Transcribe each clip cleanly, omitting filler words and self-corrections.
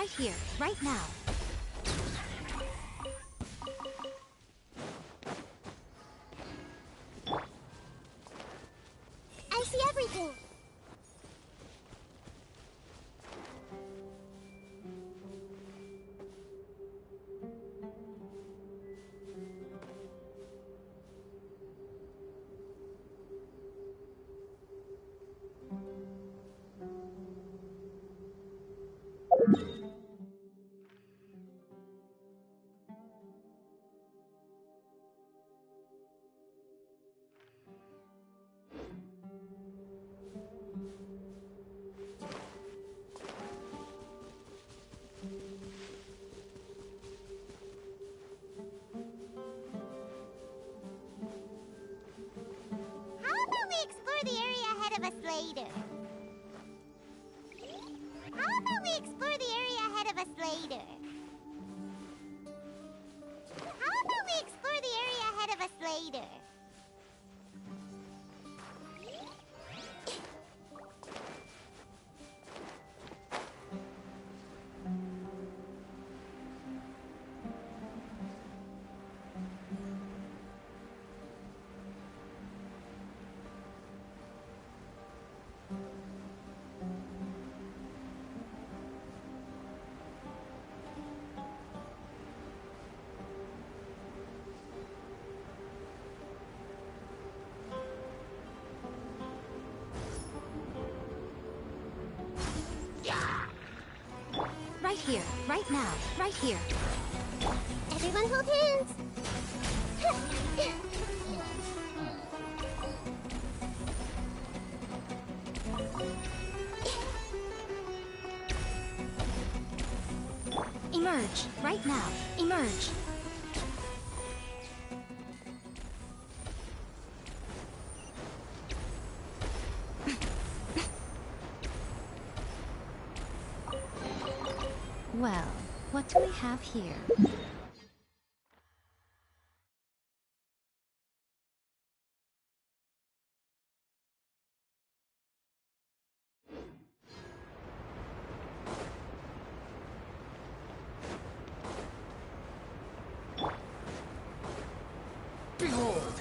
Right here, right now. I see everything. How about we explore the area ahead of us later? How about we explore the area ahead of us later? How about we explore the area ahead of us later? Right here, right now, right here. Everyone hold hands. Emerge, right now, emerge. Well, what do we have here? Behold!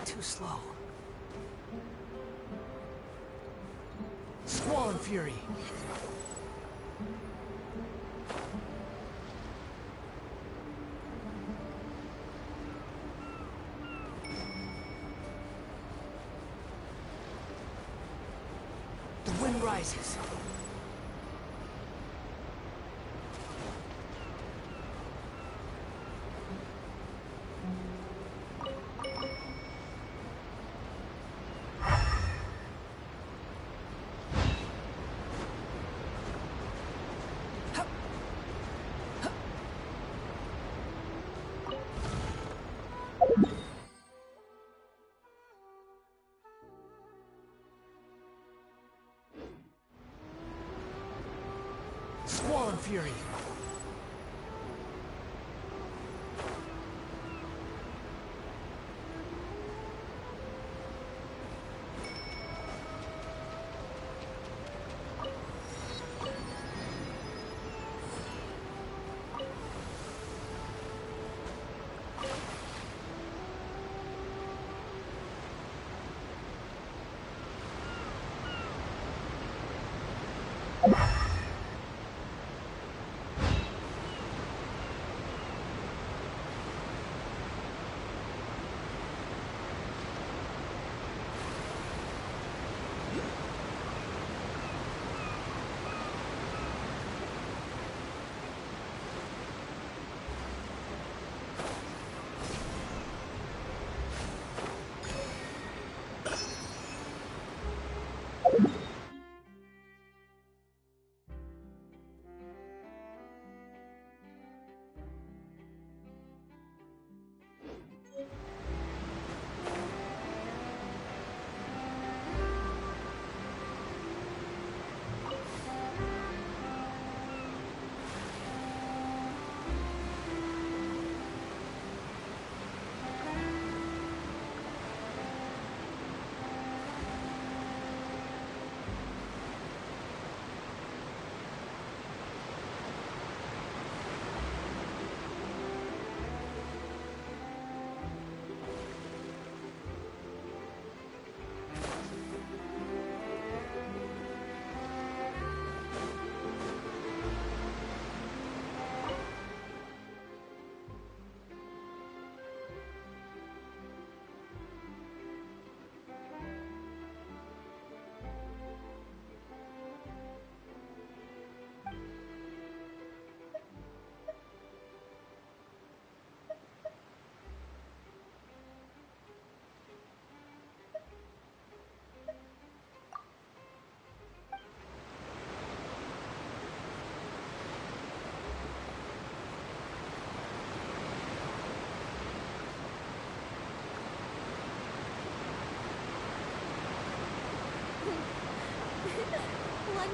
Too slow. Squall Fury! The wind rises. Squall Fury!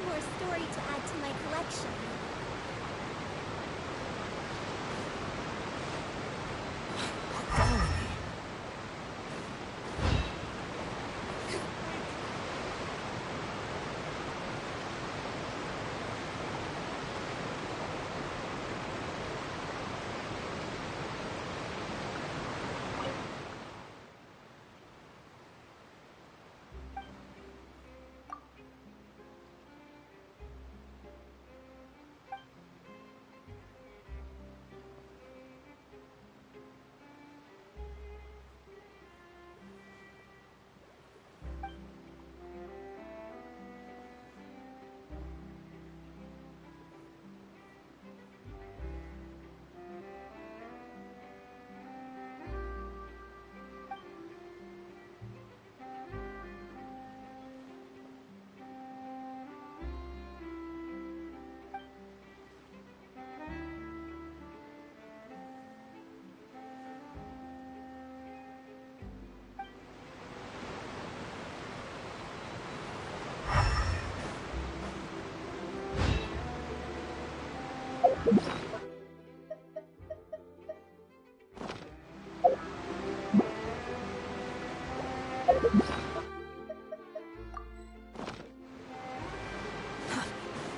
one more story to add to my collection. Follow me.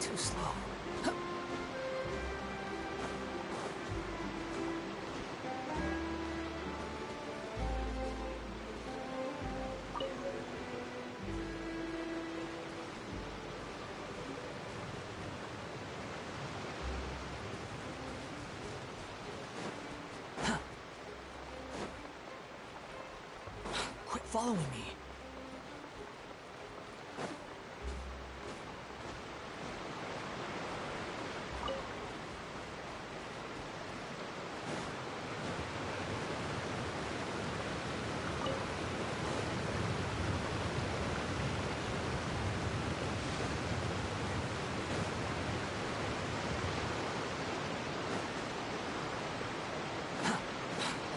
Too slow. Quit following me.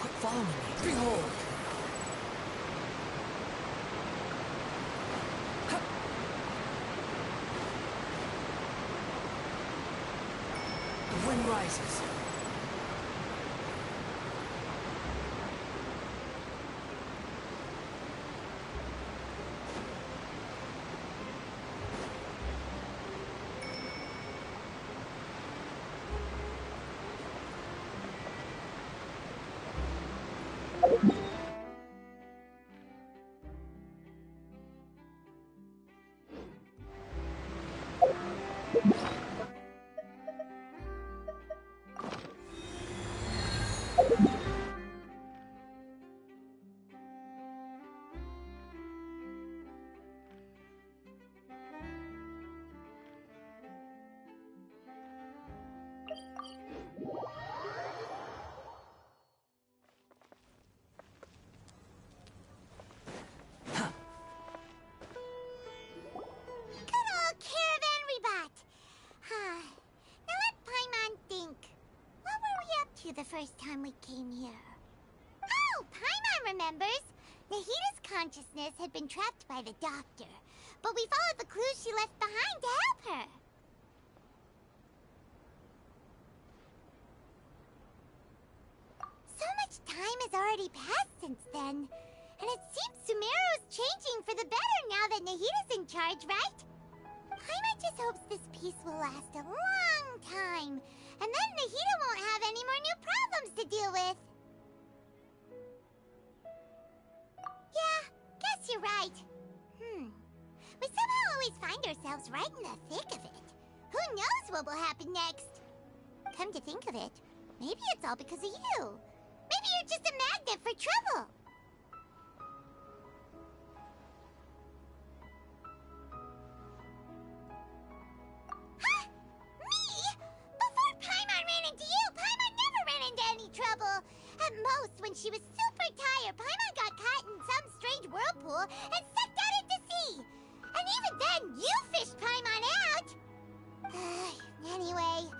Quit following me. Behold! The wind rises. Good old Caravan Rebot! Now let Paimon think. What were we up to the first time we came here? Oh, Paimon remembers! Nahita's consciousness had been trapped by the doctor, but we followed the clues she left behind to help her. So much time has already passed since then, and it seems Sumeru's changing for the better now that Nahita's in charge, right? Paimon just hopes this peace will last a long time, and then Nahita won't have any more new problems to deal with. Yeah, guess you're right. We somehow always find ourselves right in the thick of it. Who knows what will happen next? Come to think of it, maybe it's all because of you. Maybe you're just a magnet for trouble. Huh? Me? Before Paimon ran into you, Paimon never ran into any trouble. At most, when she was super tired, Paimon got caught in some strange whirlpool and sucked out into sea. And even then, you fished Paimon out! Anyway,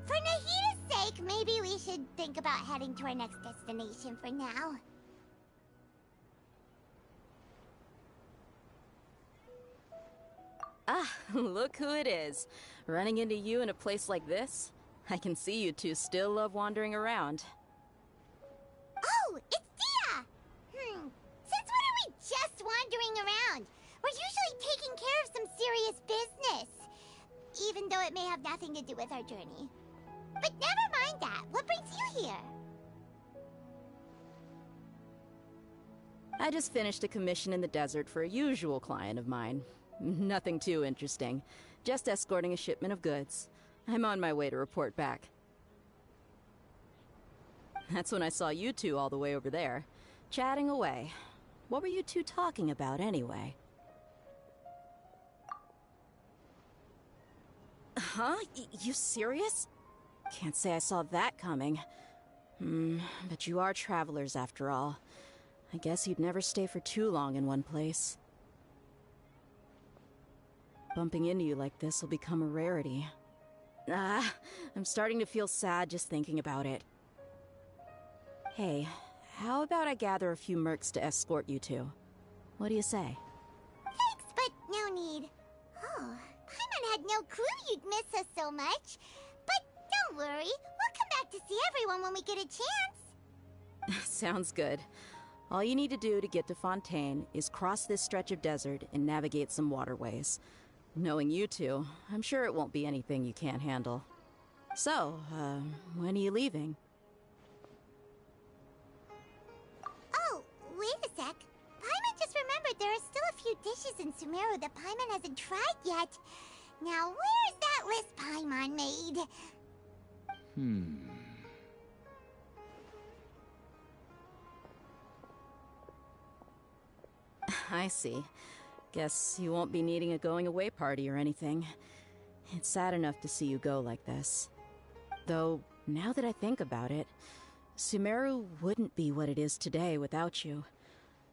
for Nahita's sake, maybe we should think about heading to our next destination for now. Ah, look who it is. Running into you in a place like this? I can see you two still love wandering around. Oh, it's Dia! Since when are we just wandering around? We're usually taking care of some serious business. Even though it may have nothing to do with our journey. But never mind that. What brings you here? I just finished a commission in the desert for a usual client of mine. Nothing too interesting. Just escorting a shipment of goods. I'm on my way to report back. That's when I saw you two all the way over there, chatting away. What were you two talking about anyway? Huh? You serious? Can't say I saw that coming. But you are travelers after all. I guess you'd never stay for too long in one place. Bumping into you like this will become a rarity. I'm starting to feel sad just thinking about it. Hey, how about I gather a few mercs to escort you two? What do you say? Thanks, but no need. Oh, Paimon had no clue you'd miss us so much. But don't worry, we'll come back to see everyone when we get a chance. Sounds good. All you need to do to get to Fontaine is cross this stretch of desert and navigate some waterways. Knowing you two, I'm sure it won't be anything you can't handle. So, when are you leaving? Oh, wait a sec. Paimon just remembered there are still a few dishes in Sumeru that Paimon hasn't tried yet. Now, where's that list Paimon made? I see. Guess you won't be needing a going-away party or anything. It's sad enough to see you go like this. Though, now that I think about it, Sumeru wouldn't be what it is today without you.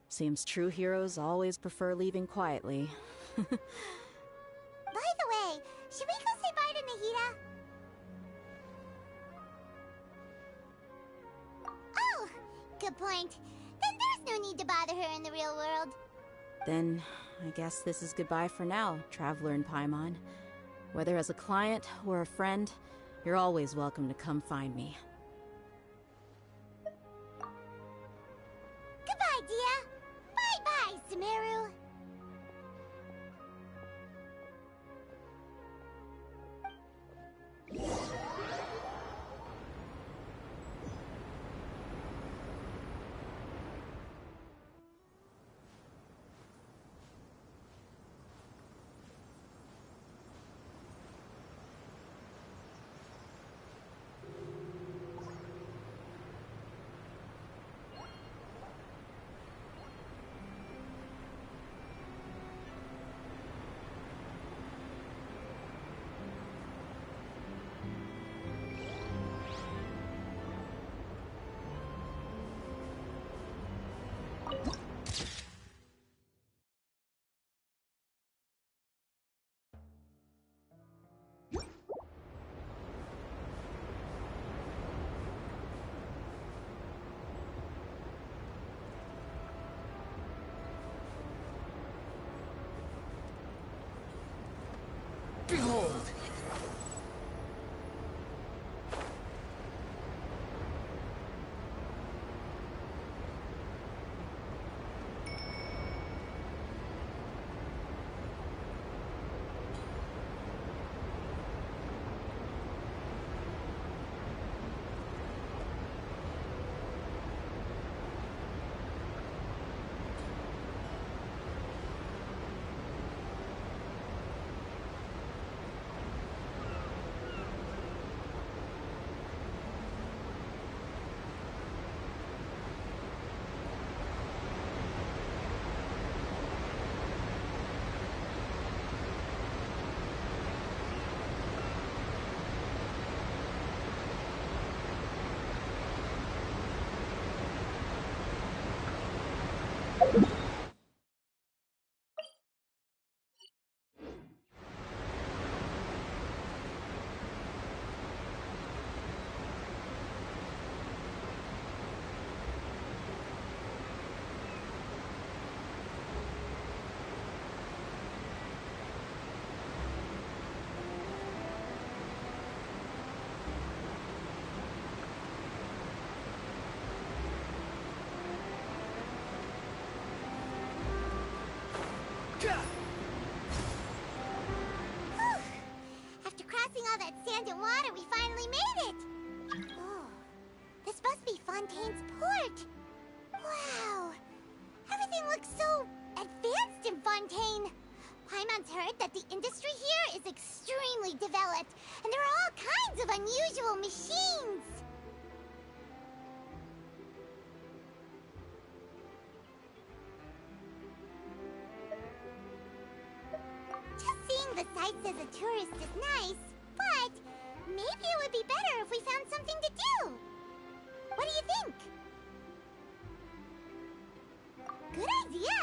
Seems true heroes always prefer leaving quietly. By the way, should we go say bye to Nahida? Oh, good point. Then there's no need to bother her in the real world. Then, I guess this is goodbye for now, Traveler in Paimon. Whether as a client or a friend, you're always welcome to come find me. Goodbye, Dia. Bye-bye, Sumeru. Behold! land and water, we finally made it! Oh, this must be Fontaine's port. Wow, everything looks so advanced in Fontaine. Paimon's heard that the industry here is extremely developed, and there are all kinds of unusual machines. Just seeing the sights as a tourist is nice, but maybe it would be better if we found something to do. What do you think? Good idea!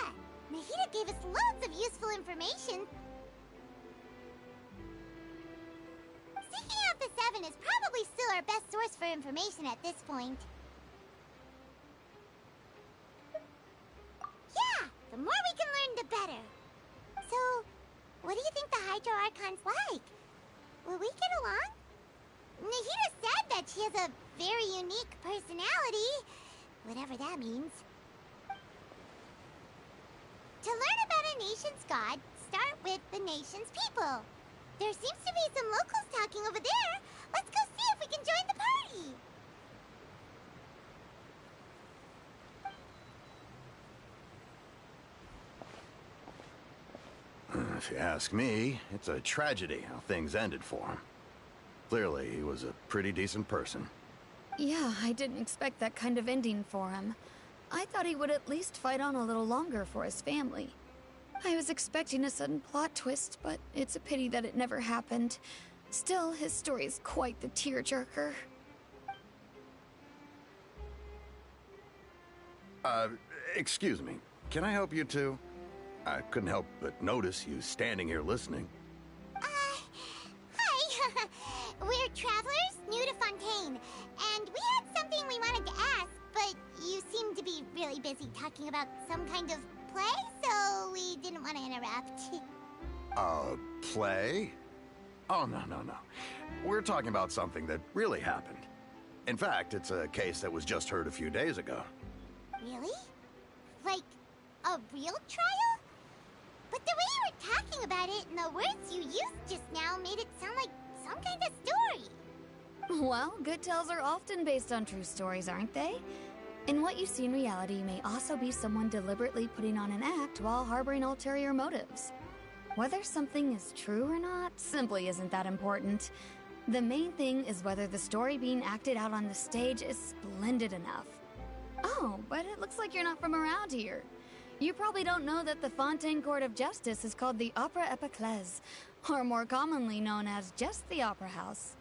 Nahida gave us loads of useful information. Seeking out the Seven is probably still our best source for information at this point. Yeah! The more we can learn, the better. So, what do you think the Hydro Archon's like? Will we get along? Nahida said that she has a very unique personality, whatever that means. To learn about a nation's god, start with the nation's people. There seems to be some locals talking over there. Let's go see if we can join the party. If you ask me, it's a tragedy how things ended for him. Clearly, he was a pretty decent person. Yeah, I didn't expect that kind of ending for him. I thought he would at least fight on a little longer for his family. I was expecting a sudden plot twist, but it's a pity that it never happened. Still, his story is quite the tearjerker. Excuse me. Can I help you two? I couldn't help but notice you standing here listening. Hi. We're travelers new to Fontaine, and we had something we wanted to ask, but you seem to be really busy talking about some kind of play, so we didn't want to interrupt. Play? Oh, no. We're talking about something that really happened. In fact, it's a case that was just heard a few days ago. Really? Like, a real trial? But the way you were talking about it and the words you used just now made it sound like some kind of story. Well, good tales are often based on true stories, aren't they? And what you see in reality may also be someone deliberately putting on an act while harboring ulterior motives. Whether something is true or not simply isn't that important. The main thing is whether the story being acted out on the stage is splendid enough. Oh, but it looks like you're not from around here. You probably don't know that the Fontaine Court of Justice is called the Opera Epiclese, or more commonly known as just the Opera House.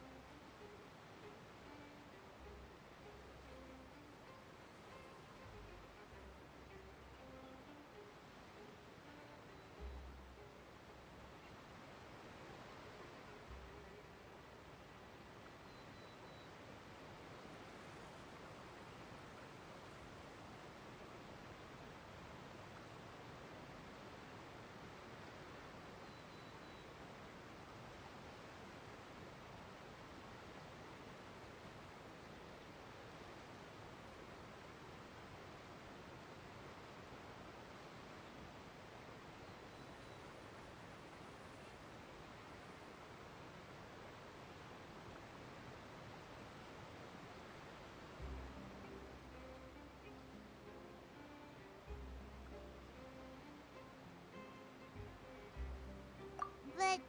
But,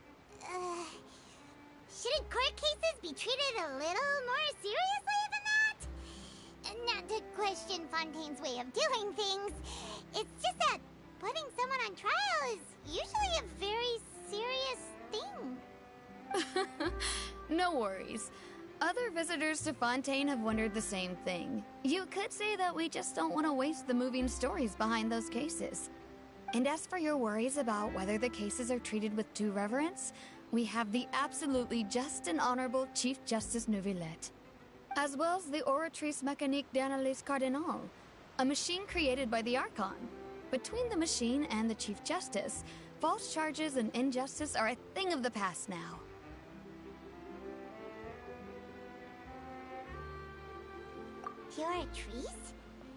shouldn't court cases be treated a little more seriously than that? Not to question Fontaine's way of doing things. It's just that putting someone on trial is usually a very serious thing. No worries. Other visitors to Fontaine have wondered the same thing. You could say that we just don't want to waste the moving stories behind those cases. And as for your worries about whether the cases are treated with due reverence, we have the absolutely just and honorable Chief Justice Neuvillette, as well as the Oratrice Mécanique d'Analyse Cardinal, a machine created by the Archon. Between the machine and the Chief Justice, false charges and injustice are a thing of the past now. Oratrice?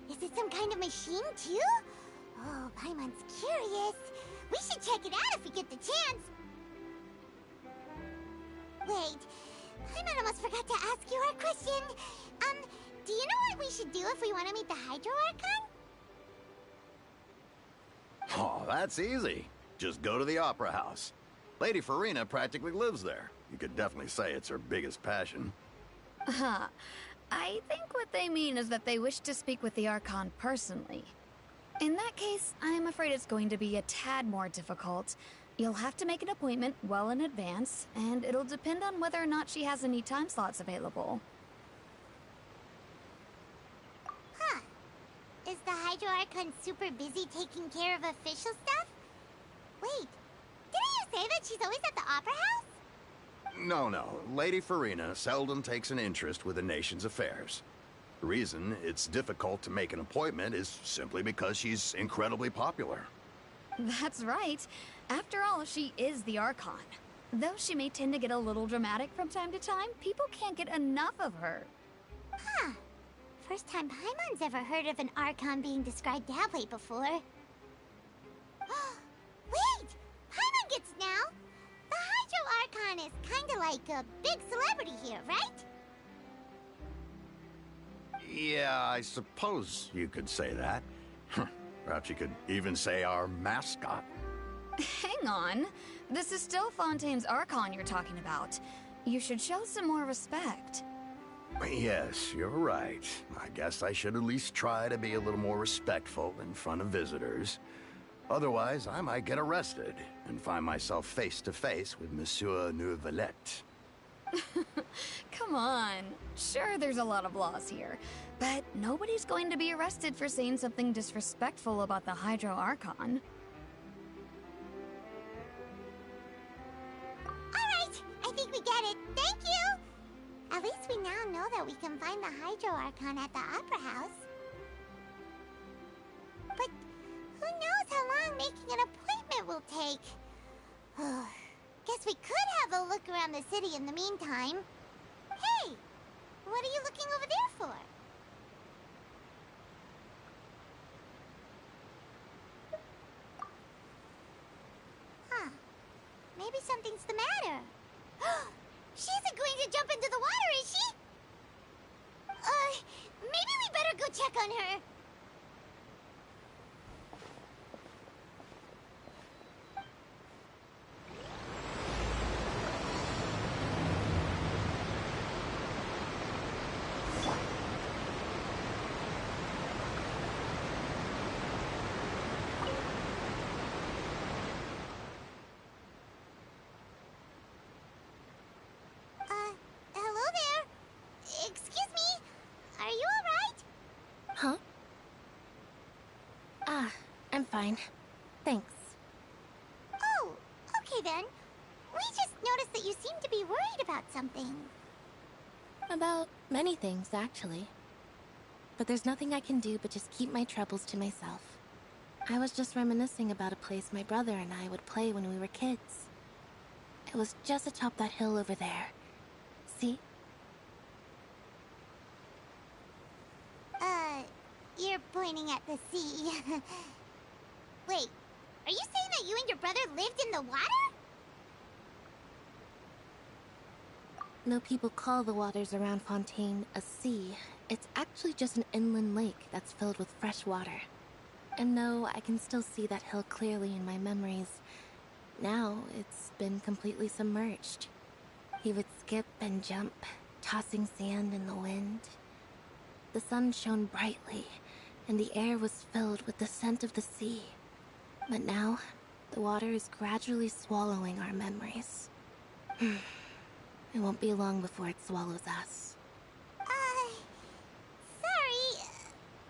Is it some kind of machine, too? Oh, Paimon's curious. We should check it out if we get the chance. Wait, Paimon almost forgot to ask you our question. Do you know what we should do if we want to meet the Hydro Archon? Oh, that's easy. Just go to the Opera House. Lady Farina practically lives there. You could definitely say it's her biggest passion. Huh. I think what they mean is that they wish to speak with the Archon personally. In that case, I'm afraid it's going to be a tad more difficult. You'll have to make an appointment well in advance, and it'll depend on whether or not she has any time slots available. Huh. Is the Hydro Archon super busy taking care of official stuff? Wait, didn't you say that she's always at the Opera House? No. Lady Farina seldom takes an interest with the nation's affairs. The reason it's difficult to make an appointment is simply because she's incredibly popular. That's right. After all, she is the Archon. Though she may tend to get a little dramatic from time to time, people can't get enough of her. Huh. First time Paimon's ever heard of an Archon being described that way before. Wait! Paimon gets now! The Hydro Archon is kinda like a big celebrity here, right? Yeah, I suppose you could say that. Perhaps you could even say our mascot. Hang on. This is still Fontaine's Archon you're talking about. You should show some more respect. Yes, you're right. I guess I should at least try to be a little more respectful in front of visitors. Otherwise, I might get arrested and find myself face to face with Monsieur Neuvillette. Come on. Sure, there's a lot of laws here, but nobody's going to be arrested for saying something disrespectful about the Hydro Archon. Alright, I think we get it. Thank you! At least we now know that we can find the Hydro Archon at the Opera House. But who knows how long making an appointment will take? Guess we could have a look around the city in the meantime. Hey! What are you looking over there for? Huh. Maybe something's the matter. She isn't going to jump into the water, is she? Maybe we better go check on her. Hello there. Excuse me. Are you alright? Huh? I'm fine. Thanks. Oh, okay then. We just noticed that you seem to be worried about something. About many things, actually. But there's nothing I can do but just keep my troubles to myself. I was just reminiscing about a place my brother and I would play when we were kids. It was just atop that hill over there. See? You're pointing at the sea. Wait, are you saying that you and your brother lived in the water? No people call the waters around Fontaine a sea. It's actually just an inland lake that's filled with fresh water. And no, I can still see that hill clearly in my memories. Now, it's been completely submerged. He would skip and jump, tossing sand in the wind. The sun shone brightly, and the air was filled with the scent of the sea. But now, the water is gradually swallowing our memories. It won't be long before it swallows us. Sorry.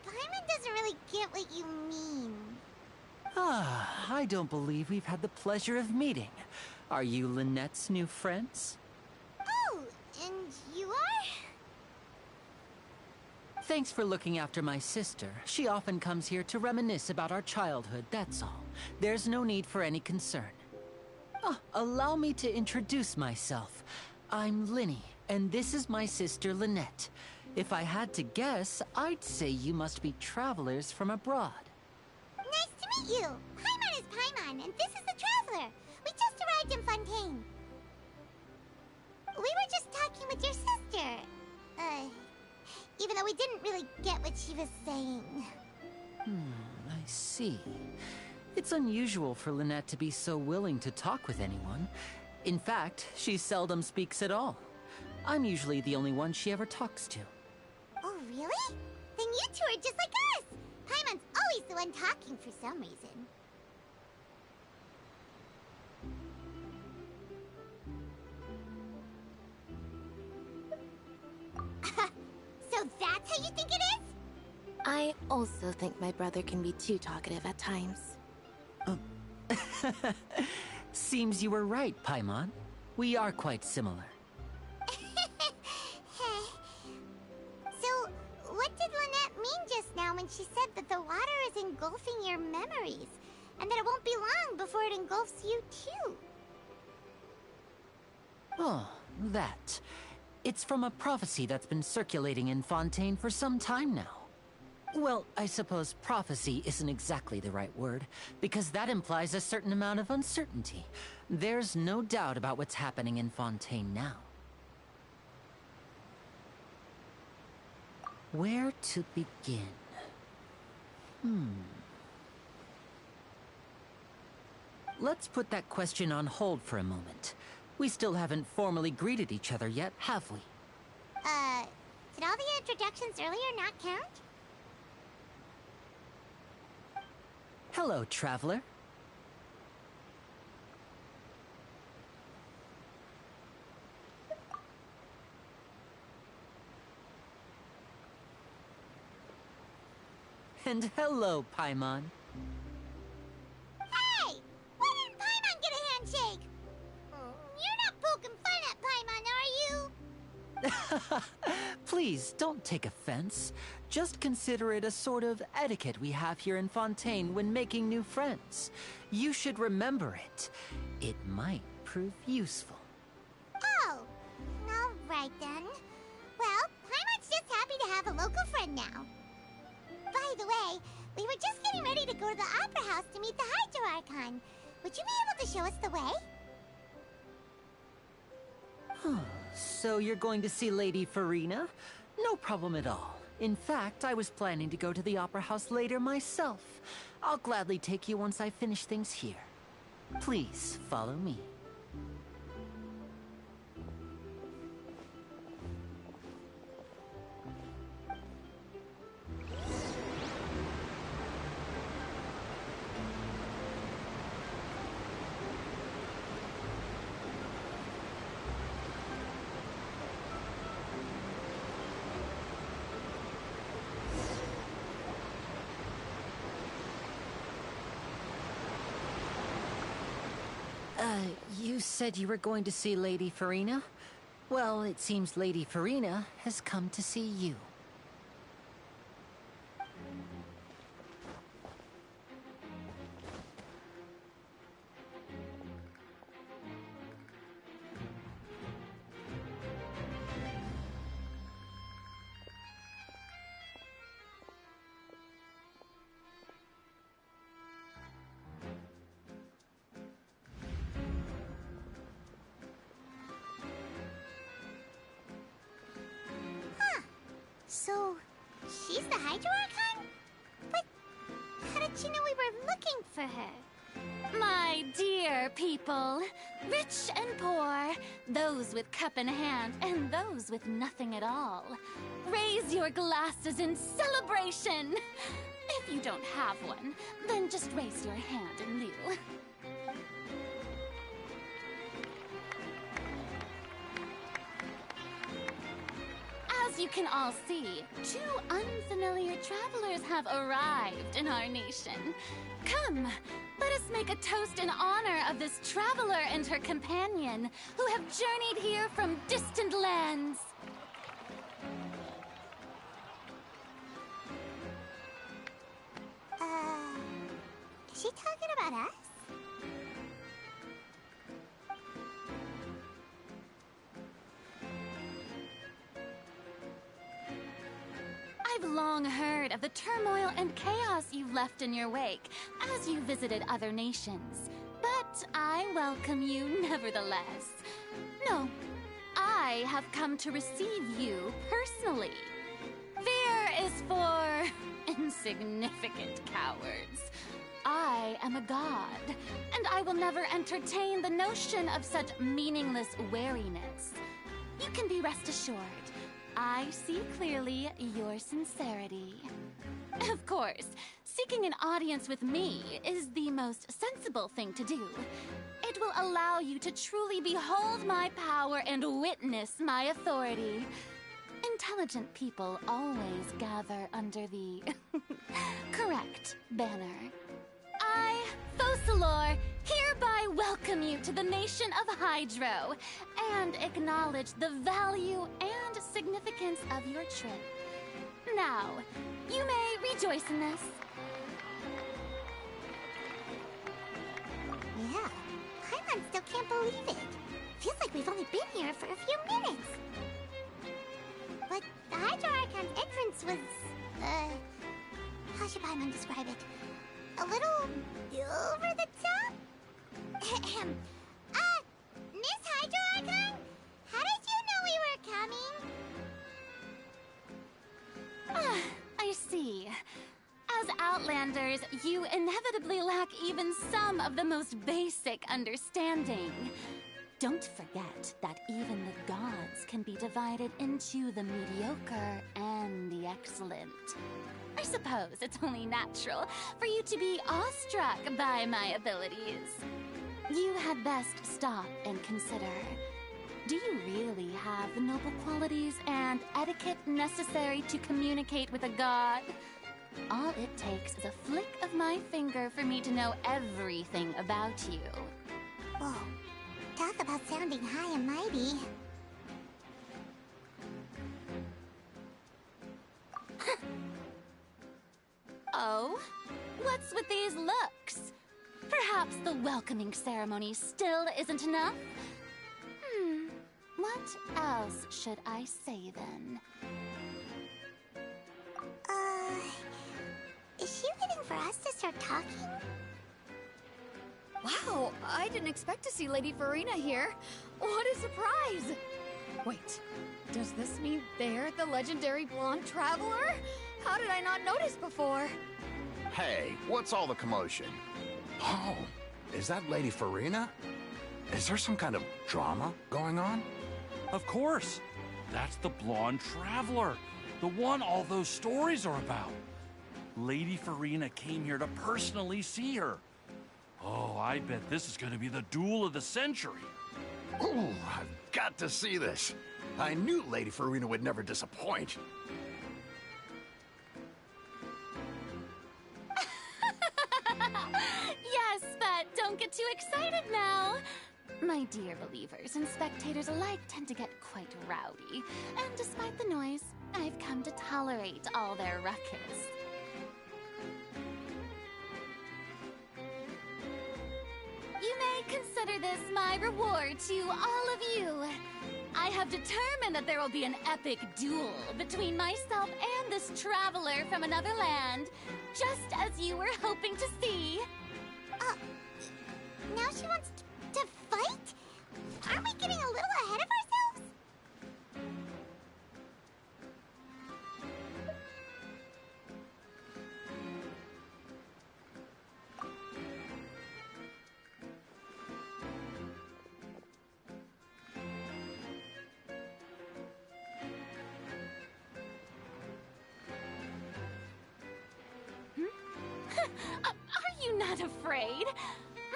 Paimon doesn't really get what you mean. I don't believe we've had the pleasure of meeting. Are you Lynette's new friends? Oh, and you are? Thanks for looking after my sister. She often comes here to reminisce about our childhood, that's all. There's no need for any concern. Allow me to introduce myself. I'm Lynnie, and this is my sister Lynette. If I had to guess, I'd say you must be travelers from abroad. Nice to meet you. Paimon is Paimon, and this is the Traveler. We just arrived in Fontaine. We were just talking with your sister. Even though we didn't really get what she was saying. I see. It's unusual for Lynette to be so willing to talk with anyone. In fact, she seldom speaks at all. I'm usually the only one she ever talks to. Oh, really? Then you two are just like us! Paimon's always the one talking for some reason. So that's how you think it is? I also think my brother can be too talkative at times. Seems you were right, Paimon. We are quite similar. So, what did Lynette mean just now when she said that the water is engulfing your memories? And that it won't be long before it engulfs you too? Oh, that. It's from a prophecy that's been circulating in Fontaine for some time now. Well, I suppose prophecy isn't exactly the right word, because that implies a certain amount of uncertainty. There's no doubt about what's happening in Fontaine now. Where to begin? Let's put that question on hold for a moment. We still haven't formally greeted each other yet, have we? Did all the introductions earlier not count? Hello, traveler. And hello, Paimon. Hey! Why didn't Paimon get a handshake? You're not poking fun at Paimon, are you? Please, don't take offense. Just consider it a sort of etiquette we have here in Fontaine when making new friends. You should remember it. It might prove useful. Oh, alright then. Well, Paimon's just happy to have a local friend now. By the way, we were just getting ready to go to the Opera House to meet the Hydro Archon. Would you be able to show us the way? So you're going to see Lady Farina? No problem at all. In fact, I was planning to go to the Opera House later myself. I'll gladly take you once I finish things here. Please, follow me. You said you were going to see Lady Farina? Well, it seems Lady Farina has come to see you. So, she's the Hydro Archon? But how did she know we were looking for her? My dear people, rich and poor, those with cup in hand and those with nothing at all, raise your glasses in celebration! If you don't have one, then just raise your hand in lieu. As you can all see, two unfamiliar travelers have arrived in our nation. Come, let us make a toast in honor of this traveler and her companion who have journeyed here from distant lands. Is she talking about us? I've long heard of the turmoil and chaos you've left in your wake as you visited other nations. But I welcome you nevertheless. No, I I have come to receive you personally. Fear is for insignificant cowards. I am a god, and I will never entertain the notion of such meaningless wariness. You can be rest assured, I see clearly your sincerity. Of course, seeking an audience with me is the most sensible thing to do. It will allow you to truly behold my power and witness my authority. Intelligent people always gather under the correct banner. I, Focalor, hereby welcome you to the nation of Hydro and acknowledge the value and significance of your trip. Now, you may rejoice in this. Yeah, Paimon still can't believe it. Feels like we've only been here for a few minutes. But the Hydro Archon's entrance was, how should Paimon describe it? A little over the top? Miss Hydro Archon? How did you know we were coming? I see. As Outlanders, you inevitably lack even some of the most basic understanding. Don't forget that even the gods can be divided into the mediocre and the excellent. I suppose it's only natural for you to be awestruck by my abilities. You had best stop and consider. Do you really have the noble qualities and etiquette necessary to communicate with a god? All it takes is a flick of my finger for me to know everything about you. Whoa, talk about sounding high and mighty. Oh? What's with these looks? Perhaps the welcoming ceremony still isn't enough? What else should I say then? Is she waiting for us to start talking? Wow, I didn't expect to see Lady Farina here. What a surprise! Wait, does this mean they're the legendary blonde traveler? How did I not notice before? Hey, what's all the commotion? Oh, is that Lady Farina? Is there some kind of drama going on? Of course. That's the blonde traveler. The one all those stories are about. Lady Farina came here to personally see her. Oh, I bet this is going to be the duel of the century. Ooh, I've got to see this. I knew Lady Farina would never disappoint. Yes, but don't get too excited now. My dear believers and spectators alike tend to get quite rowdy, and despite the noise, I've come to tolerate all their ruckus. You may consider this my reward to all of you. I have determined that there will be an epic duel between myself and this traveler from another land, just as you were hoping to see. Now she wants to fight? Aren't we getting a little ahead of ourselves? Are you not afraid?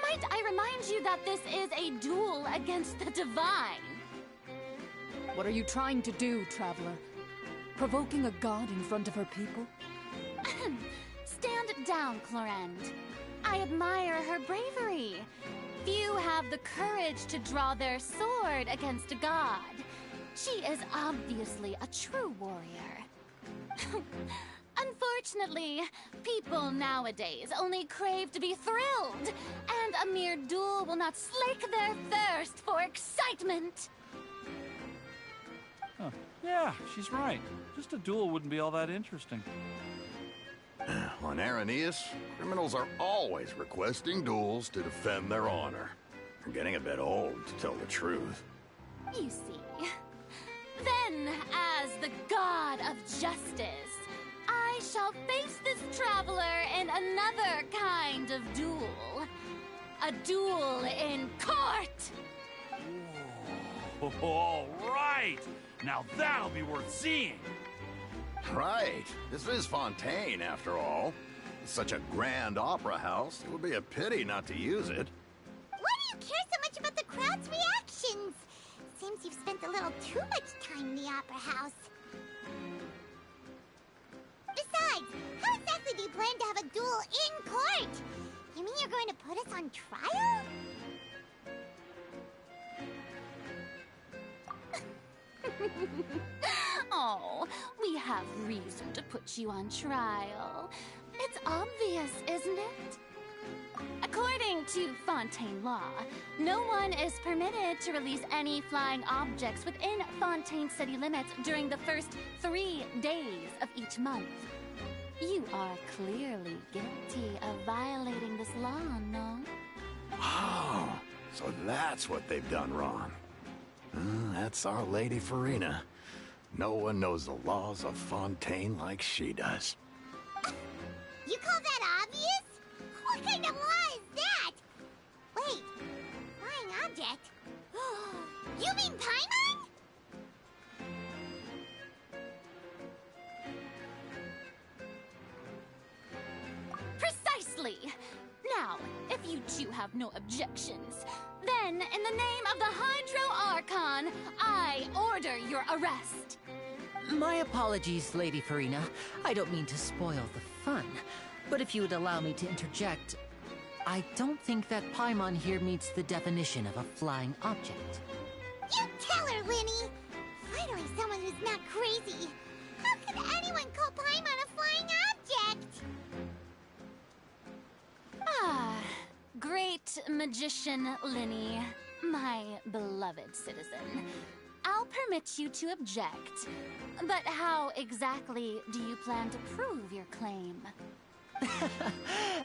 Might I remind you that this is a duel against the divine? What are you trying to do, traveler? Provoking a god in front of her people? Stand down, Clorinde. I admire her bravery. Few have the courage to draw their sword against a god. She is obviously a true warrior. Unfortunately, people nowadays only crave to be thrilled, and a mere duel will not slake their thirst for excitement. Huh. Yeah, she's right. Just a duel wouldn't be all that interesting. On Araneus, criminals are always requesting duels to defend their honor. They're getting a bit old, to tell the truth. You see, Then, as the god of justice, I shall face this traveler in another kind of duel. A duel in court! Oh, all right! Now that'll be worth seeing! Right. This is Fontaine, after all. It's such a grand opera house, it would be a pity not to use it. Why do you care so much about the crowd's reactions? Seems you've spent a little too much time in the opera house. Besides, how exactly do you plan to have a duel in court? You mean you're going to put us on trial? Oh, we have reason to put you on trial. It's obvious, isn't it? According to Fontaine law, no one is permitted to release any flying objects within Fontaine city limits during the first 3 days of each month. You are clearly guilty of violating this law, no? Oh, so that's what they've done wrong. That's Our Lady Farina. No one knows the laws of Fontaine like she does. You call that obvious? What kind of law is that? Wait, flying object? You mean Paimon? Precisely! Now, if you two have no objections, then in the name of the Hydro Archon, I order your arrest. My apologies, Lady Farina. I don't mean to spoil the fun. But if you would allow me to interject, I don't think that Paimon here meets the definition of a flying object. You tell her, Linny! Finally someone who's not crazy. How could anyone call Paimon a flying object? Ah, great magician Linny, my beloved citizen. I'll permit you to object, but how exactly do you plan to prove your claim?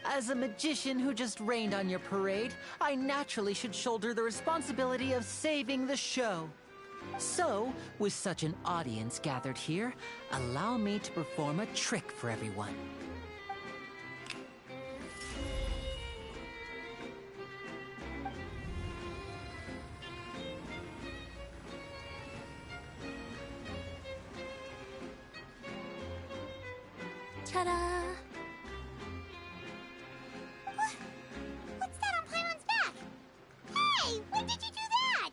As a magician who just rained on your parade, I naturally should shoulder the responsibility of saving the show. So, with such an audience gathered here, allow me to perform a trick for everyone. Ta-da! What's that on Paimon's back? Hey, when did you do that?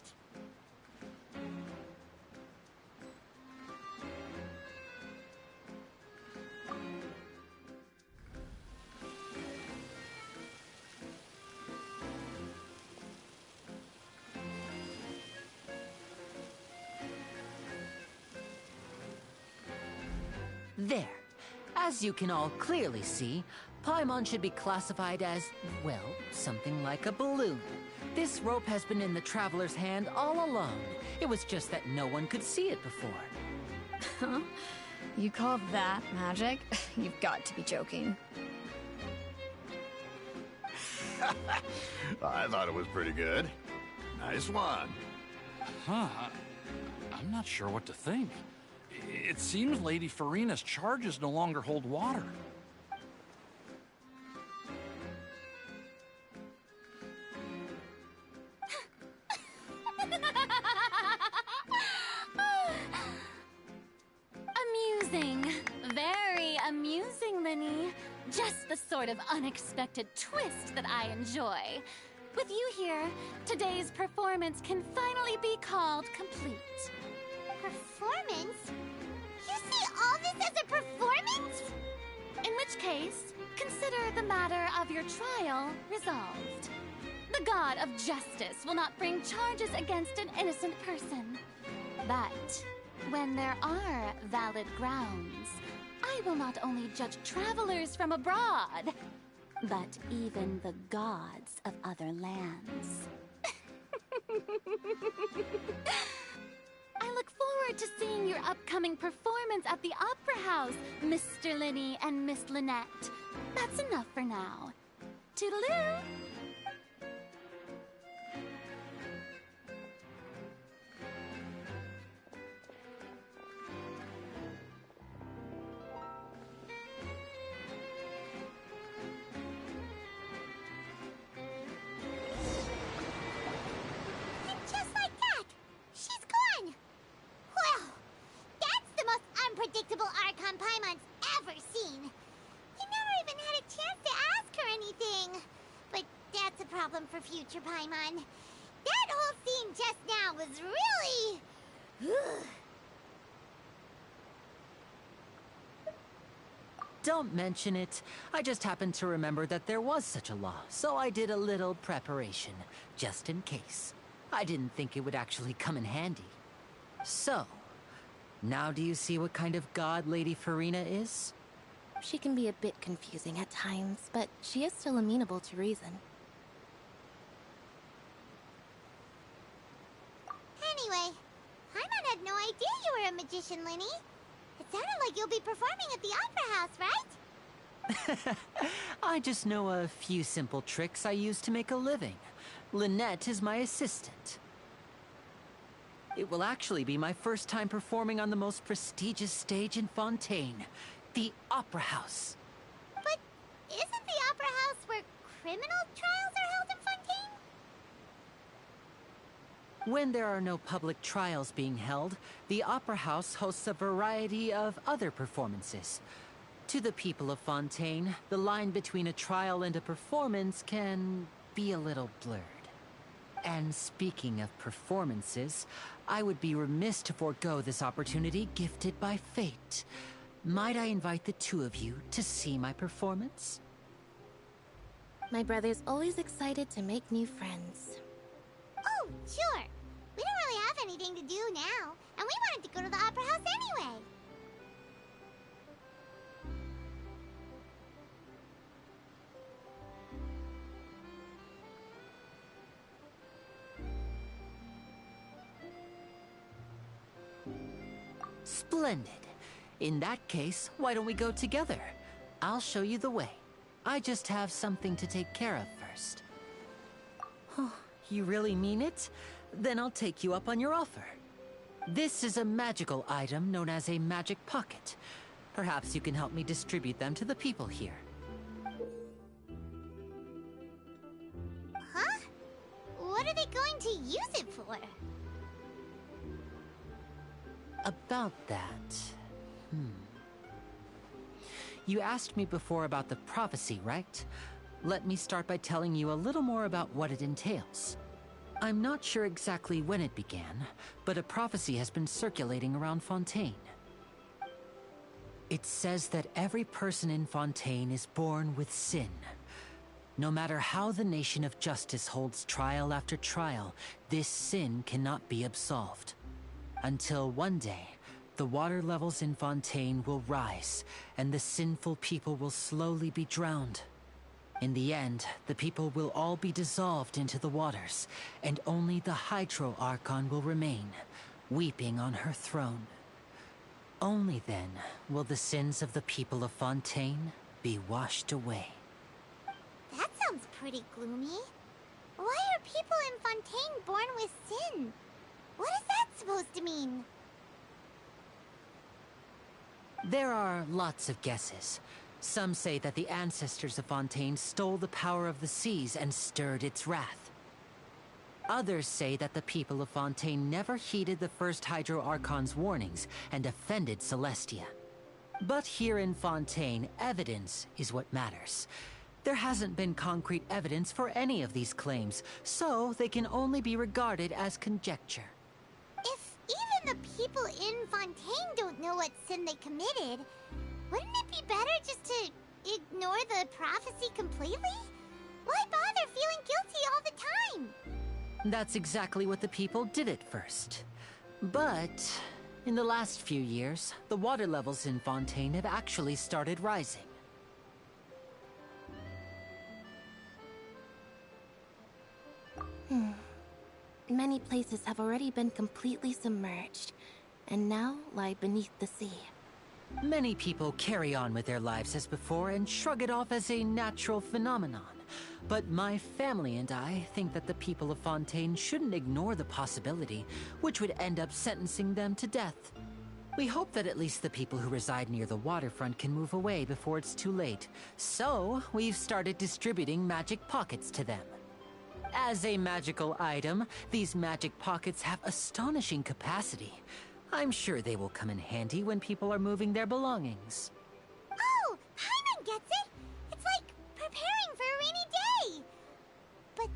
There. As you can all clearly see, Paimon should be classified as, well, something like a balloon. This rope has been in the Traveler's hand all along. It was just that no one could see it before. Huh? You call that magic? You've got to be joking. I thought it was pretty good. Nice one. Huh. I'm not sure what to think. It seems Lady Farina's charges no longer hold water. Amusing. Very amusing, Linny. Just the sort of unexpected twist that I enjoy. With you here, today's performance can finally be called complete. Performance? You see all this as a performance? In which case, consider the matter of your trial resolved. The God of Justice will not bring charges against an innocent person. But when there are valid grounds, I will not only judge travelers from abroad, but even the gods of other lands. I look forward to seeing your upcoming performance at the Opera House, Mr. Linny and Miss Lynette. That's enough for now. Toodaloo! for future Paimon. That whole scene just now was really... Don't mention it. I just happened to remember that there was such a law, so I did a little preparation, just in case. I didn't think it would actually come in handy. So, now do you see what kind of god Lady Furina is? She can be a bit confusing at times, but she is still amenable to reason. Anyway, Paimon had no idea you were a magician, Linny. It sounded like you'll be performing at the Opera House, right? I just know a few simple tricks I use to make a living. Lynette is my assistant. It will actually be my first time performing on the most prestigious stage in Fontaine, the Opera House. But isn't the Opera House where criminal trials are held in Fontaine? When there are no public trials being held, the Opera House hosts a variety of other performances. To the people of Fontaine, the line between a trial and a performance can be a little blurred. And speaking of performances, I would be remiss to forego this opportunity gifted by fate. Might I invite the two of you to see my performance? My brother's always excited to make new friends. Oh, sure. We don't really have anything to do now, and we wanted to go to the Opera House anyway. Splendid. In that case, why don't we go together? I'll show you the way. I just have something to take care of first. Oh, you really mean it? Then I'll take you up on your offer. This is a magical item known as a magic pocket. Perhaps you can help me distribute them to the people here. Huh? What are they going to use it for? About that... You asked me before about the prophecy, right? Let me start by telling you a little more about what it entails. I'm not sure exactly when it began, but a prophecy has been circulating around Fontaine. It says that every person in Fontaine is born with sin. No matter how the Nation of Justice holds trial after trial, this sin cannot be absolved. Until one day, the water levels in Fontaine will rise, and the sinful people will slowly be drowned. In the end, the people will all be dissolved into the waters, and only the Hydro Archon will remain, weeping on her throne. Only then will the sins of the people of Fontaine be washed away. That sounds pretty gloomy. Why are people in Fontaine born with sin? What is that supposed to mean? There are lots of guesses. Some say that the ancestors of Fontaine stole the power of the seas and stirred its wrath. Others say that the people of Fontaine never heeded the first Hydro Archon's warnings and offended Celestia. But here in Fontaine, evidence is what matters. There hasn't been concrete evidence for any of these claims, so they can only be regarded as conjecture. If even the people in Fontaine don't know what sin they committed, wouldn't it be better just to ignore the prophecy completely? Why bother feeling guilty all the time? That's exactly what the people did at first. But in the last few years, the water levels in Fontaine have actually started rising. Many places have already been completely submerged, and now lie beneath the sea. Many people carry on with their lives as before and shrug it off as a natural phenomenon. But my family and I think that the people of Fontaine shouldn't ignore the possibility, which would end up sentencing them to death. We hope that at least the people who reside near the waterfront can move away before it's too late. So, we've started distributing magic pockets to them. As a magical item, these magic pockets have astonishing capacity. I'm sure they will come in handy when people are moving their belongings. Oh, Paimon gets it! It's like preparing for a rainy day! But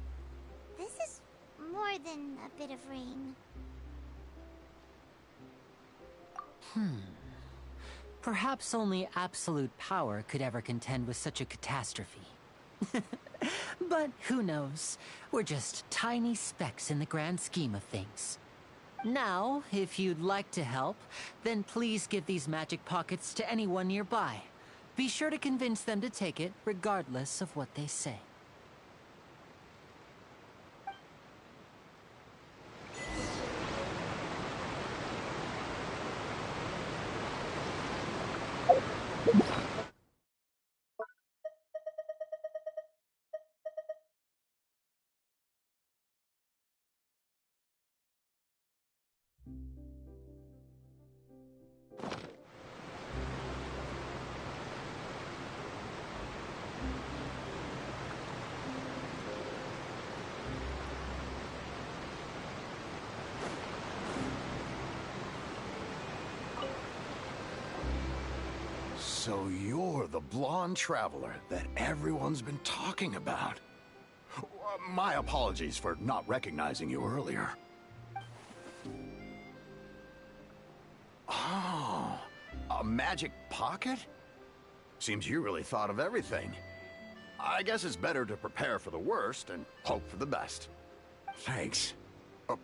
of rain. Perhaps only absolute power could ever contend with such a catastrophe. But who knows? We're just tiny specks in the grand scheme of things. Now, if you'd like to help, then please give these magic pockets to anyone nearby. Be sure to convince them to take it, regardless of what they say. So you're the blonde traveler that everyone's been talking about. My apologies for not recognizing you earlier. Oh, a magic pocket? Seems you really thought of everything. I guess it's better to prepare for the worst and hope for the best. Thanks.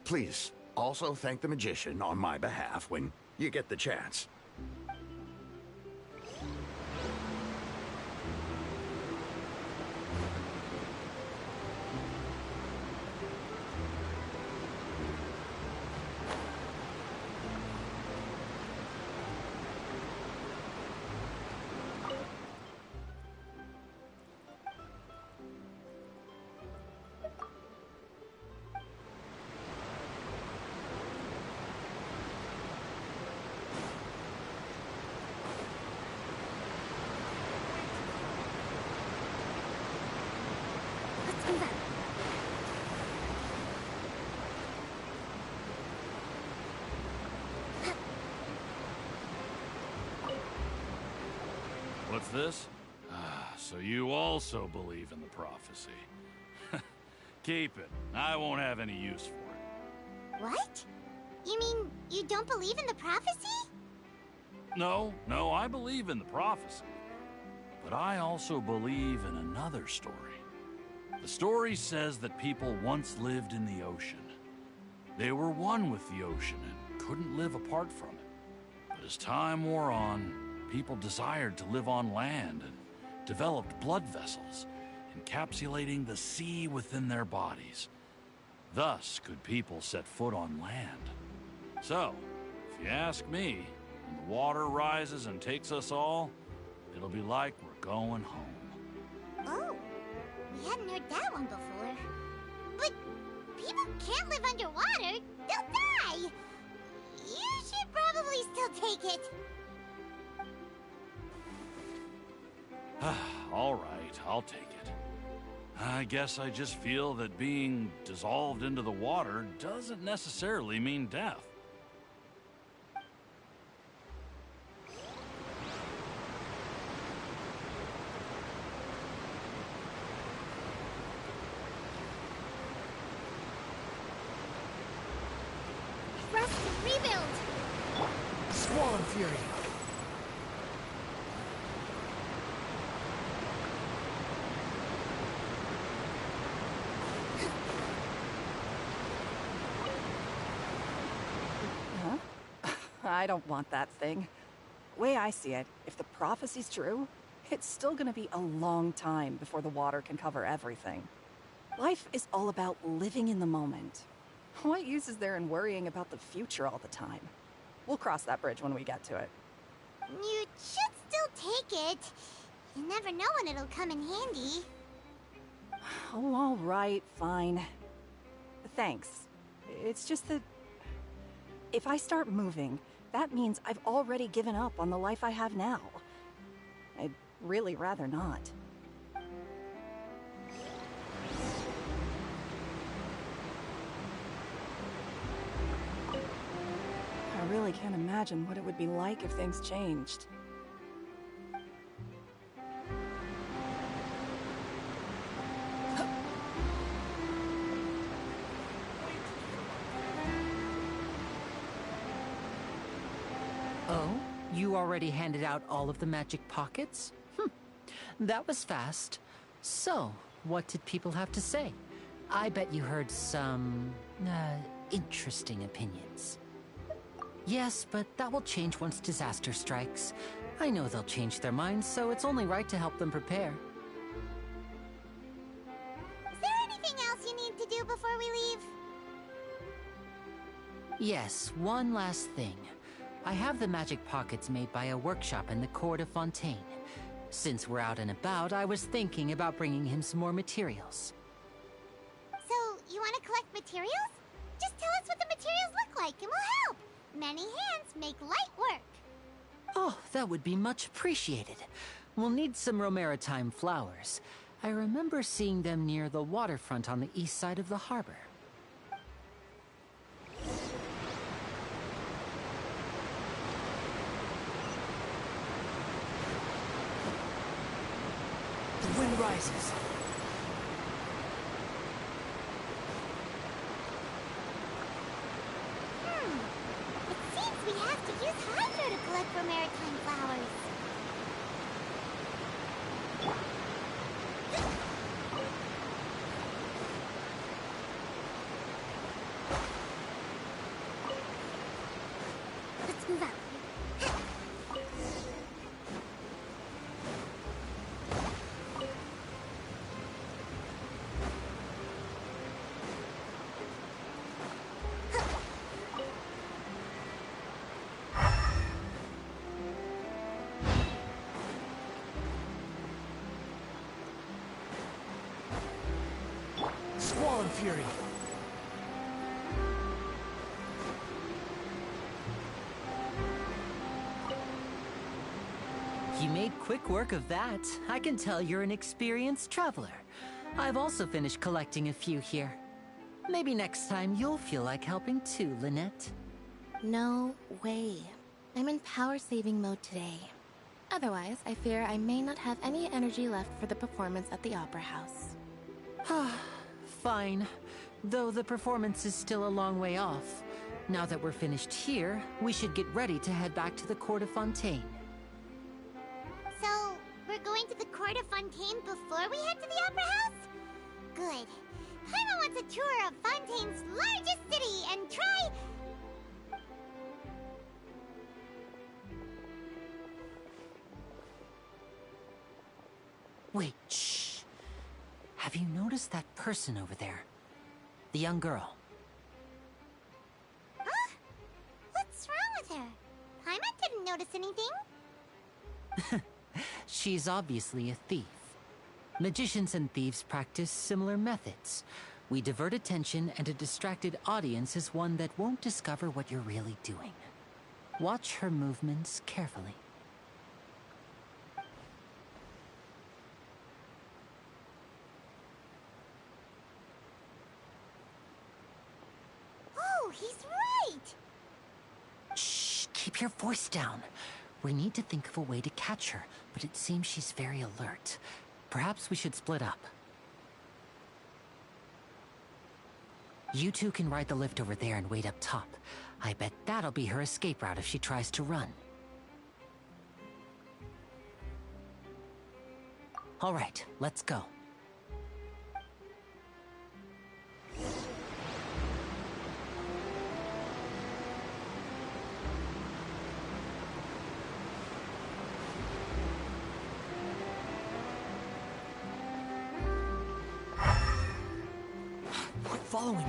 Please, also thank the magician on my behalf when you get the chance. What's this? So you also believe in the prophecy. Keep it. I won't have any use for it. What? You mean you don't believe in the prophecy? No, I believe in the prophecy. But I also believe in another story. The story says that people once lived in the ocean. They were one with the ocean and couldn't live apart from it. But as time wore on, people desired to live on land and developed blood vessels, encapsulating the sea within their bodies. Thus could people set foot on land. So, if you ask me, when the water rises and takes us all, it'll be like we're going home. Oh, we hadn't heard that one before. But people can't live underwater. They'll die. You should probably still take it. All right, I'll take it. I guess I just feel that being dissolved into the water doesn't necessarily mean death. Rust and rebuild. Squall and Fury. I don't want that thing. Way I see it, if the prophecy's true, it's still gonna be a long time before the water can cover everything. Life is all about living in the moment. What use is there in worrying about the future all the time? We'll cross that bridge when we get to it. You should still take it. You never know when it'll come in handy. Oh, all right, fine. Thanks. It's just that if I start moving, that means I've already given up on the life I have now. I'd really rather not. I really can't imagine what it would be like if things changed. You already handed out all of the magic pockets? That was fast. So, what did people have to say? I bet you heard some, interesting opinions. Yes, but that will change once disaster strikes. I know they'll change their minds, so it's only right to help them prepare. Is there anything else you need to do before we leave? Yes, one last thing. I have the magic pockets made by a workshop in the court of Fontaine. Since we're out and about, I was thinking about bringing him some more materials. So, you want to collect materials? Just tell us what the materials look like and we'll help. Many hands make light work. Oh, that would be much appreciated. We'll need some Romaritime flowers. I remember seeing them near the waterfront on the east side of the harbor. The wind rises. It seems we have to use Hydro to collect for maritime flowers. Let's move out. Squall and Fury. You made quick work of that. I can tell you're an experienced traveler. I've also finished collecting a few here. Maybe next time you'll feel like helping too, Lynette. No way. I'm in power-saving mode today. Otherwise, I fear I may not have any energy left for the performance at the Opera House. Fine. Though the performance is still a long way off. Now that we're finished here, we should get ready to head back to the Court of Fontaine. So, we're going to the Court of Fontaine before we head to the Opera House? Good. Paimon wants a tour of Fontaine's largest city and try... Wait, shh. Have you noticed that person over there? The young girl. Huh? What's wrong with her? Paimon didn't notice anything. She's obviously a thief. Magicians and thieves practice similar methods. We divert attention, and a distracted audience is one that won't discover what you're really doing. Watch her movements carefully. Oh, he's right! Shh, keep your voice down. We need to think of a way to catch her, but it seems she's very alert. Perhaps we should split up. You two can ride the lift over there and wait up top. I bet that'll be her escape route if she tries to run. All right, let's go. Following me.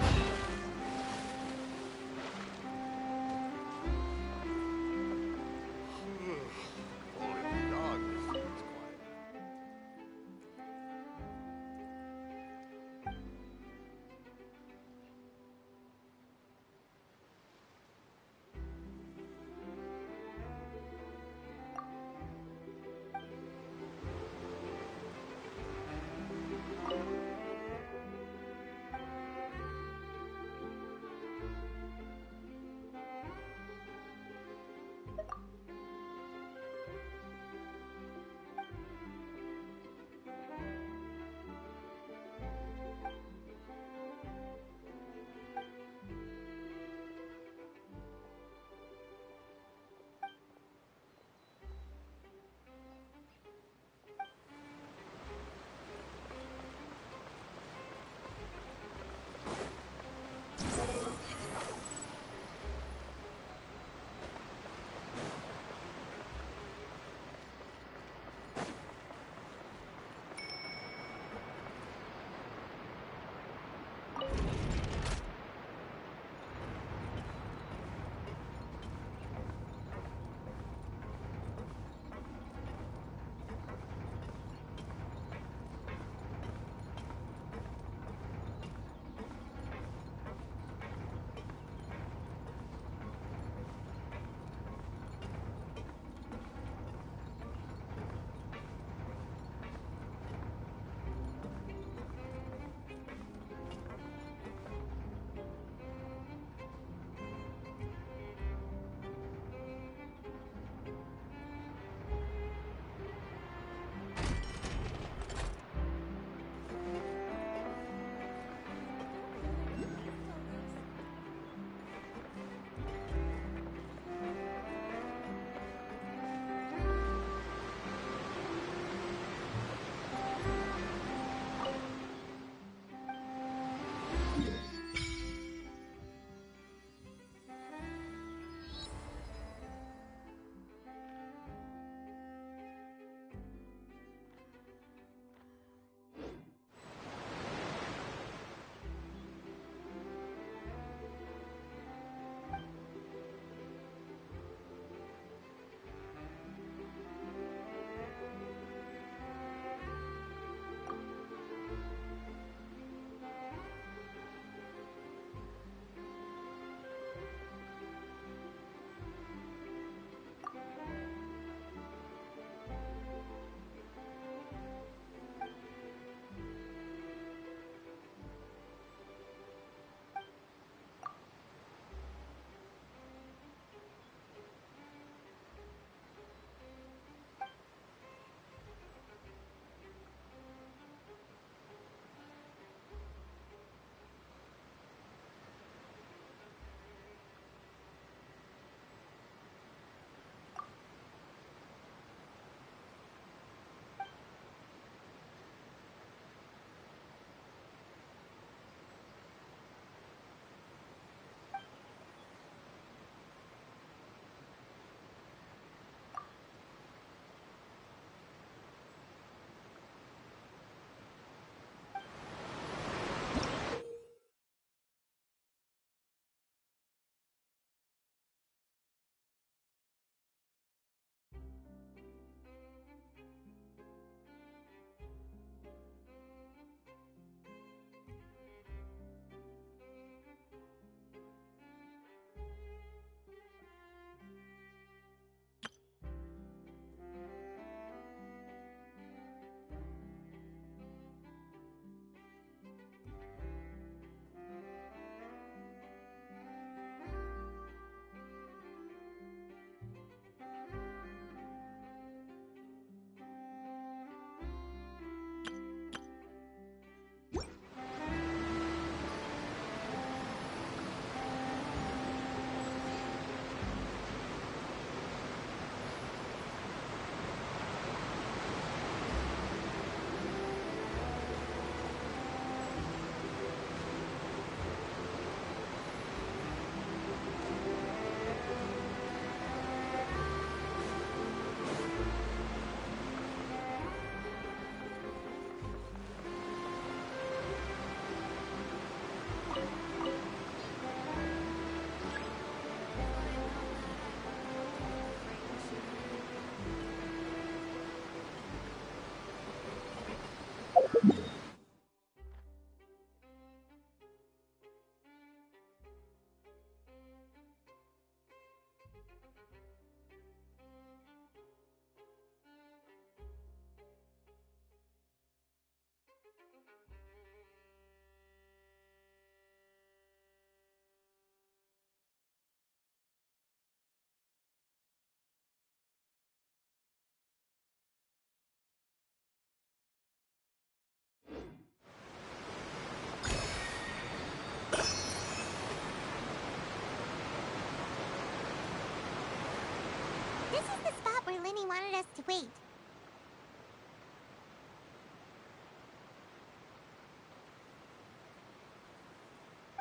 Lyney wanted us to wait.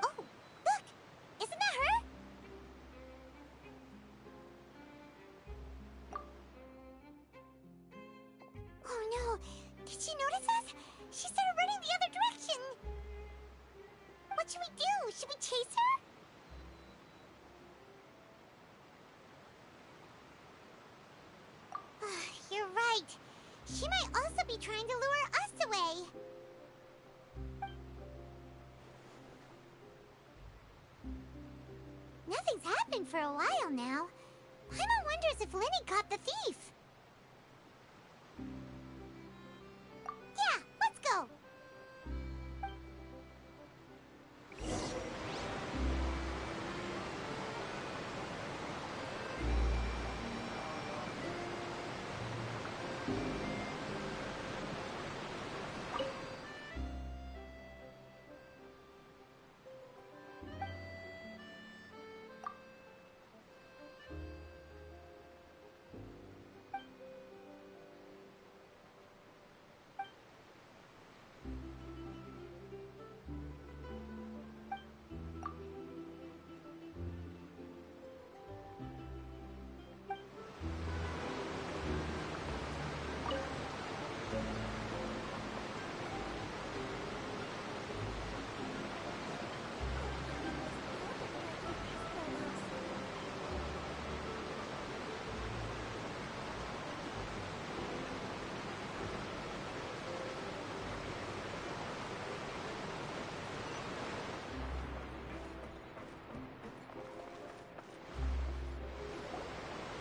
Oh, look! Isn't that her? Oh no! Did she notice us? She started running the other direction! What should we do? Should we chase her? You're right. She might also be trying to lure us away. Nothing's happened for a while now. Paimon wonders if Lyney caught the thief. Yeah, let's go.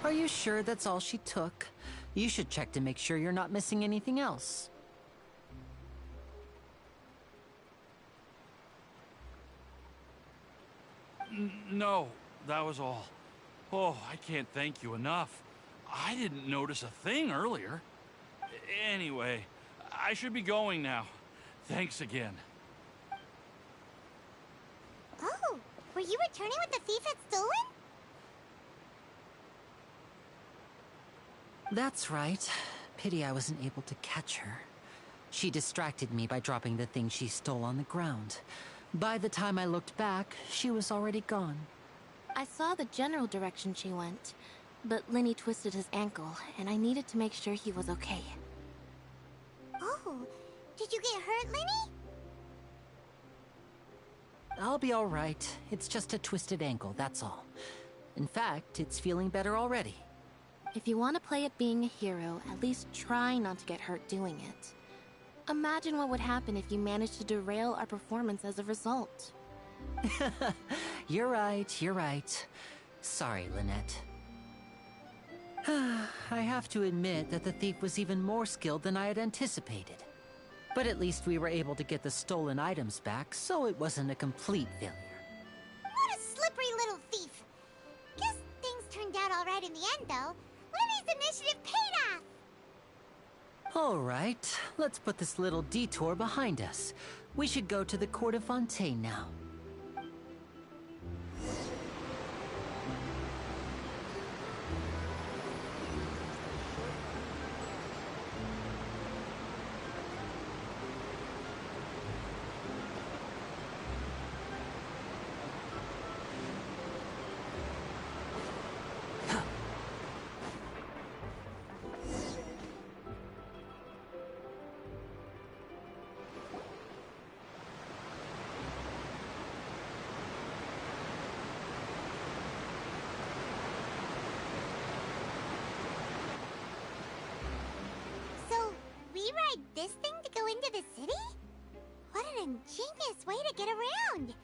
Are you sure that's all she took? You should check to make sure you're not missing anything else. No, that was all. Oh, I can't thank you enough. I didn't notice a thing earlier. Anyway, I should be going now. Thanks again. Oh, were you returning what the thief had stolen? That's right. Pity I wasn't able to catch her. She distracted me by dropping the thing she stole on the ground. By the time I looked back, she was already gone. I saw the general direction she went, but Lyney twisted his ankle, and I needed to make sure he was okay. Oh, did you get hurt, Lyney? I'll be all right. It's just a twisted ankle, that's all. In fact, it's feeling better already. If you want to play at being a hero, at least try not to get hurt doing it. Imagine what would happen if you managed to derail our performance as a result. You're right. Sorry, Lynette. I have to admit that the thief was even more skilled than I had anticipated. But at least we were able to get the stolen items back, so it wasn't a complete failure. What a slippery little thief! Guess things turned out all right in the end, though. Lyney's initiative paid off! All right, let's put this little detour behind us. We should go to the Court of Fontaine now. We ride this thing to go into the city? What an ingenious way to get around!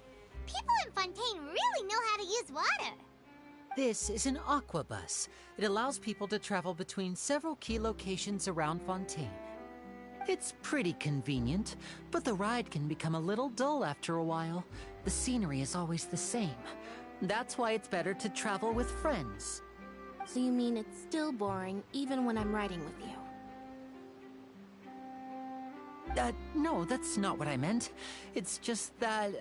People in Fontaine really know how to use water! This is an aquabus. It allows people to travel between several key locations around Fontaine. It's pretty convenient, but the ride can become a little dull after a while. The scenery is always the same. That's why it's better to travel with friends. So you mean it's still boring even when I'm riding with you? No, that's not what I meant. It's just that,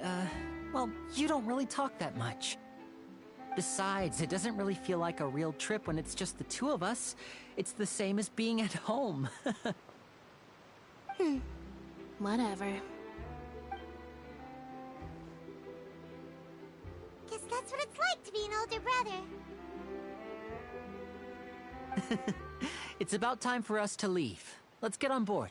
well, you don't really talk that much. Besides, it doesn't really feel like a real trip when it's just the two of us. It's the same as being at home. Whatever. Guess that's what it's like to be an older brother. It's about time for us to leave. Let's get on board.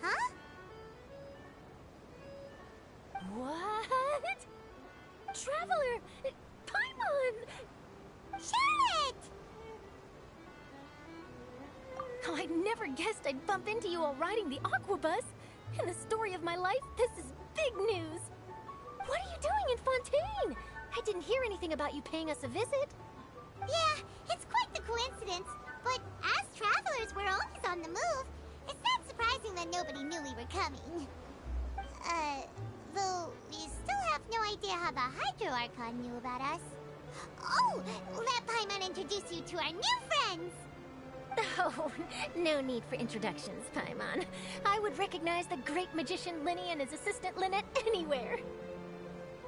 Huh? What? Traveler! Paimon! Charlotte! Oh, I never guessed I'd bump into you while riding the Aquabus. In the story of my life, this is big news. What are you doing in Fontaine? I didn't hear anything about you paying us a visit. Yeah, it's quite the coincidence. But as travelers, we're always on the move. It's not surprising that nobody knew we were coming. Though we still have no idea how the Hydro Archon knew about us. Oh, let Paimon introduce you to our new friends. Oh, no need for introductions, Paimon. I would recognize the great magician Linny and his assistant Lynette anywhere.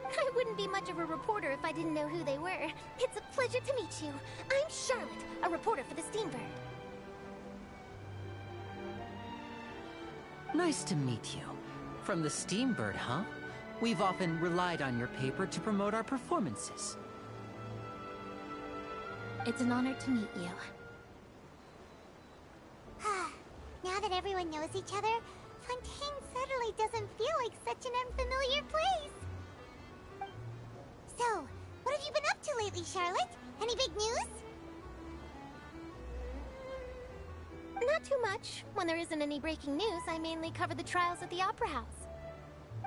I wouldn't be much of a reporter if I didn't know who they were. It's a pleasure to meet you. I'm Charlotte, a reporter for the Steambird. Nice to meet you. From the Steambird, huh? We've often relied on your paper to promote our performances. It's an honor to meet you. Now that everyone knows each other, Fontaine suddenly doesn't feel like such an unfamiliar place. So, what have you been up to lately, Charlotte? Any big news? Not too much. When there isn't any breaking news, I mainly cover the trials at the Opera House.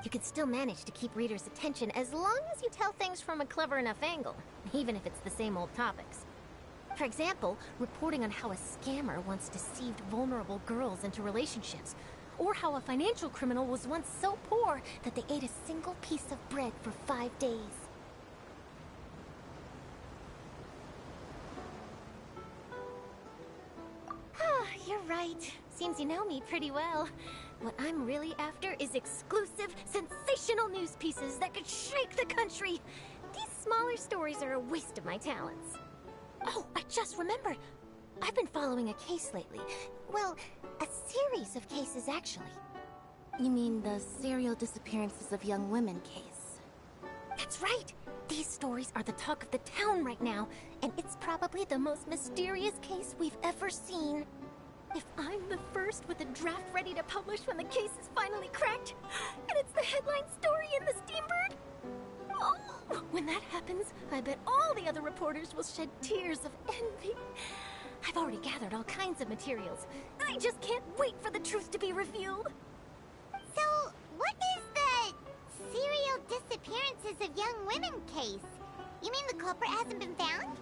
You can still manage to keep readers' attention as long as you tell things from a clever enough angle, even if it's the same old topics. For example, reporting on how a scammer once deceived vulnerable girls into relationships, or how a financial criminal was once so poor that they ate a single piece of bread for 5 days. You're right. Seems you know me pretty well. What I'm really after is exclusive, sensational news pieces that could shake the country. These smaller stories are a waste of my talents. Oh, I just remembered. I've been following a case lately. Well, a series of cases, actually. You mean the serial disappearances of young women case? That's right! These stories are the talk of the town right now, and it's probably the most mysterious case we've ever seen. If I'm the first with a draft ready to publish when the case is finally cracked, and it's the headline story in the Steambird, oh, when that happens, I bet all the other reporters will shed tears of envy. I've already gathered all kinds of materials. I just can't wait for the truth to be revealed. So, what is the serial disappearances of young women case? You mean the culprit hasn't been found?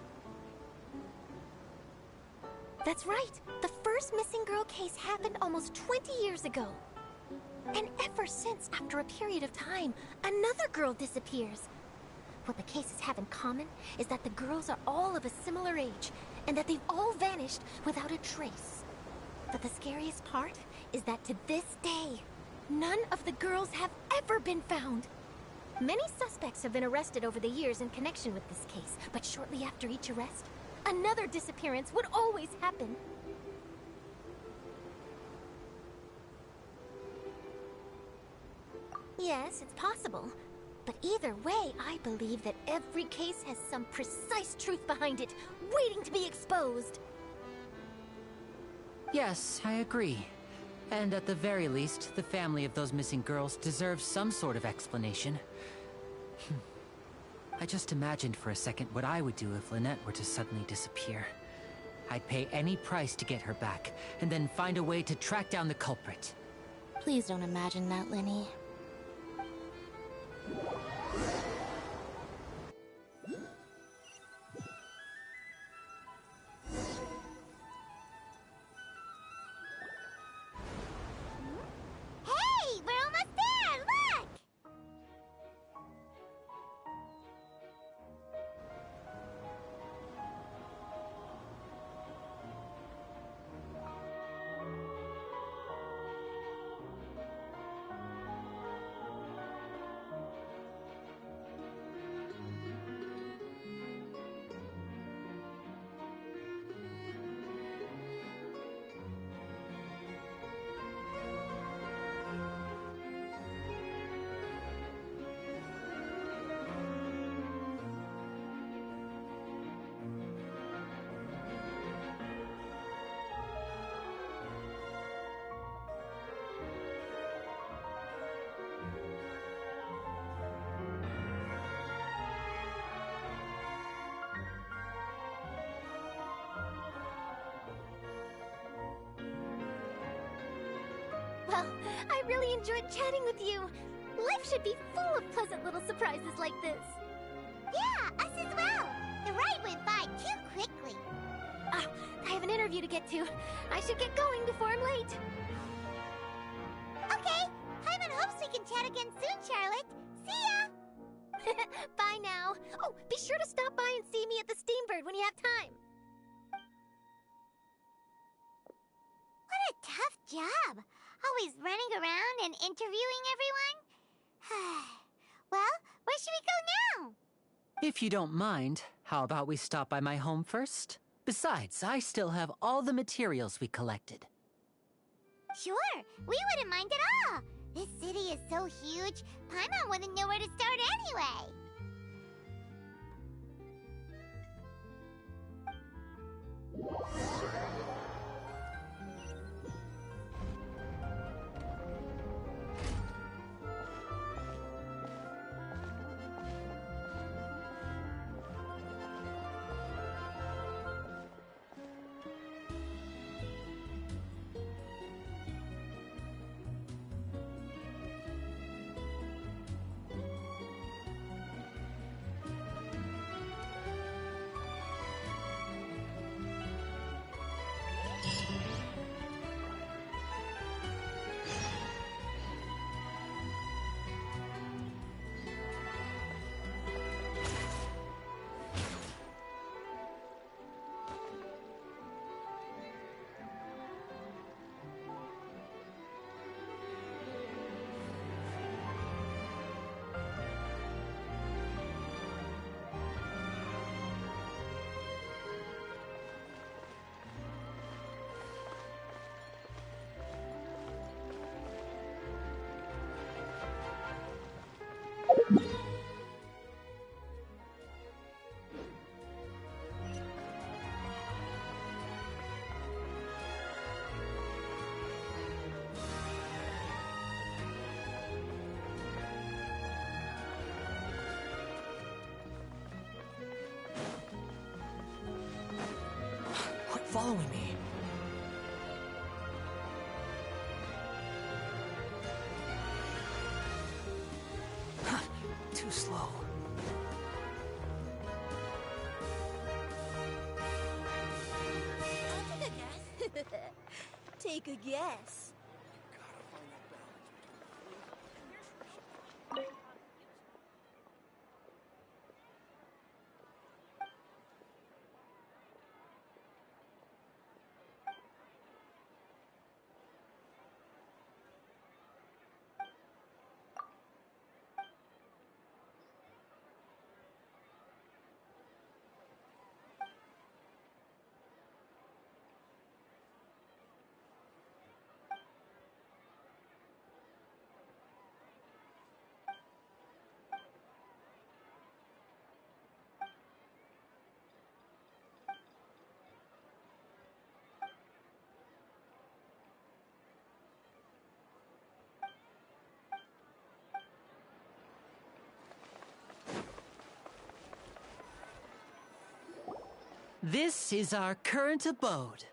That's right. The first missing girl case happened almost 20 years ago. And ever since, after a period of time, another girl disappears. What the cases have in common is that the girls are all of a similar age, and that they've all vanished without a trace. But the scariest part is that to this day, none of the girls have ever been found. Many suspects have been arrested over the years in connection with this case, but shortly after each arrest, another disappearance would always happen. Yes, it's possible. But either way, I believe that every case has some precise truth behind it, waiting to be exposed. Yes, I agree. And at the very least, the family of those missing girls deserves some sort of explanation. I just imagined for a second what I would do if Lynette were to suddenly disappear. I'd pay any price to get her back, and then find a way to track down the culprit. Please don't imagine that, Linny. Well, I really enjoyed chatting with you. Life should be full of pleasant little surprises like this. Yeah, us as well. The ride went by too quickly. Ah, I have an interview to get to. I should get going before I'm late. Okay, Paimon hopes we can chat again soon, Charlotte. See ya! Bye now. Oh, be sure to stop by and see me at the Steambird when you have time. What a tough job. Always running around and interviewing everyone. Well, where should we go now? If you don't mind, how about we stop by my home first? Besides, I still have all the materials we collected. Sure, we wouldn't mind at all. This city is so huge, Paimon wouldn't know where to start anyway. Quit following me. Too slow. Take a guess. This is our current abode.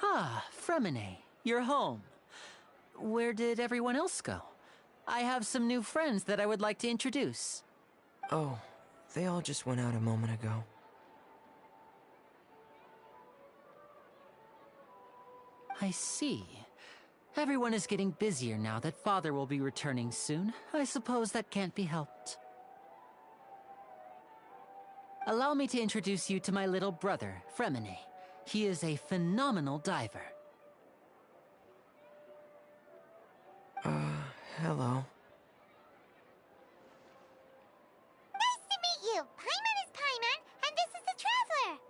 Ah, Fremine, you're home. Where did everyone else go? I have some new friends that I would like to introduce. Oh, they all just went out a moment ago. I see. Everyone is getting busier now that Father will be returning soon. I suppose that can't be helped. Allow me to introduce you to my little brother, Fremine. He is a phenomenal diver. Hello. Nice to meet you! Paimon is Paimon, and this is the Traveler!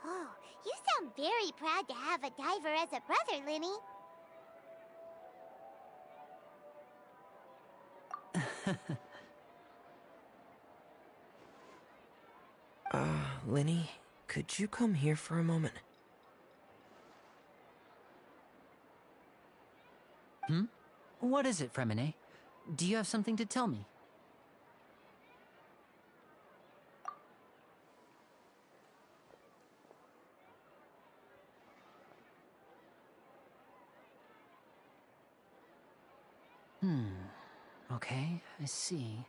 Oh, you sound very proud to have a diver as a brother, Linny. Linny, could you come here for a moment? Hmm? What is it, Fremine? Do you have something to tell me? Okay, I see.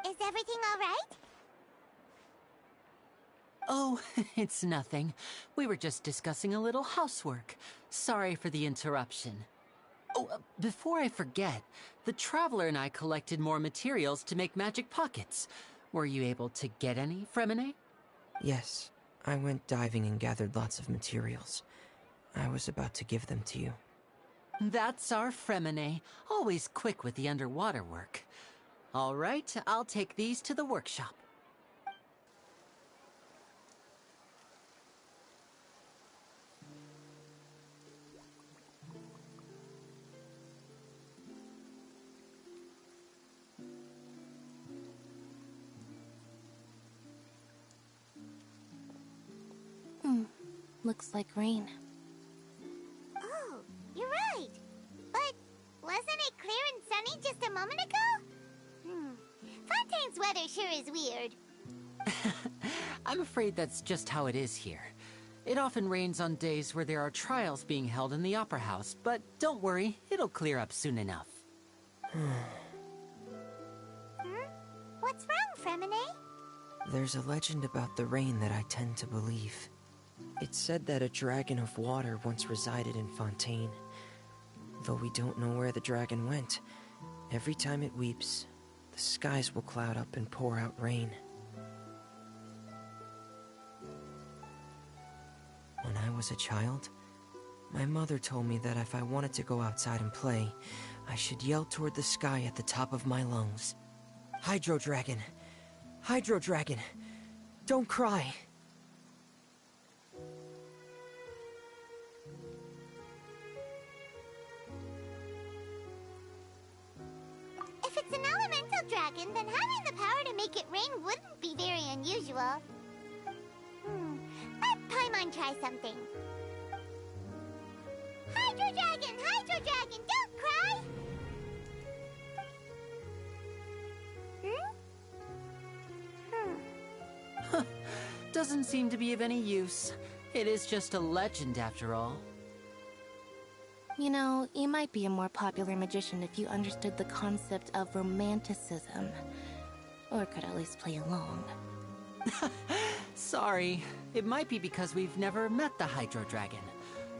Is everything all right? Oh, it's nothing. We were just discussing a little housework. Sorry for the interruption. Oh, before I forget, the Traveler and I collected more materials to make magic pockets. Were you able to get any, Fremine? Yes, I went diving and gathered lots of materials. I was about to give them to you. That's our Fremine, always quick with the underwater work. All right, I'll take these to the workshop. Looks like rain. Oh, you're right. But wasn't it clear and sunny just a moment ago? Fontaine's weather sure is weird. I'm afraid that's just how it is here. It often rains on days where there are trials being held in the Opera House, but don't worry, it'll clear up soon enough. What's wrong, Fremine? There's a legend about the rain that I tend to believe. It's said that a dragon of water once resided in Fontaine. Though we don't know where the dragon went, every time it weeps, the skies will cloud up and pour out rain. When I was a child, my mother told me that if I wanted to go outside and play, I should yell toward the sky at the top of my lungs. Hydro Dragon! Hydro Dragon! Don't cry! If it's an elemental dragon, then having the power to make it rain wouldn't be very unusual. Let Paimon try something. Hydro Dragon, don't cry! Doesn't seem to be of any use. It is just a legend after all. You know, you might be a more popular magician if you understood the concept of romanticism. Or could at least play along. Sorry. It might be because we've never met the Hydro Dragon.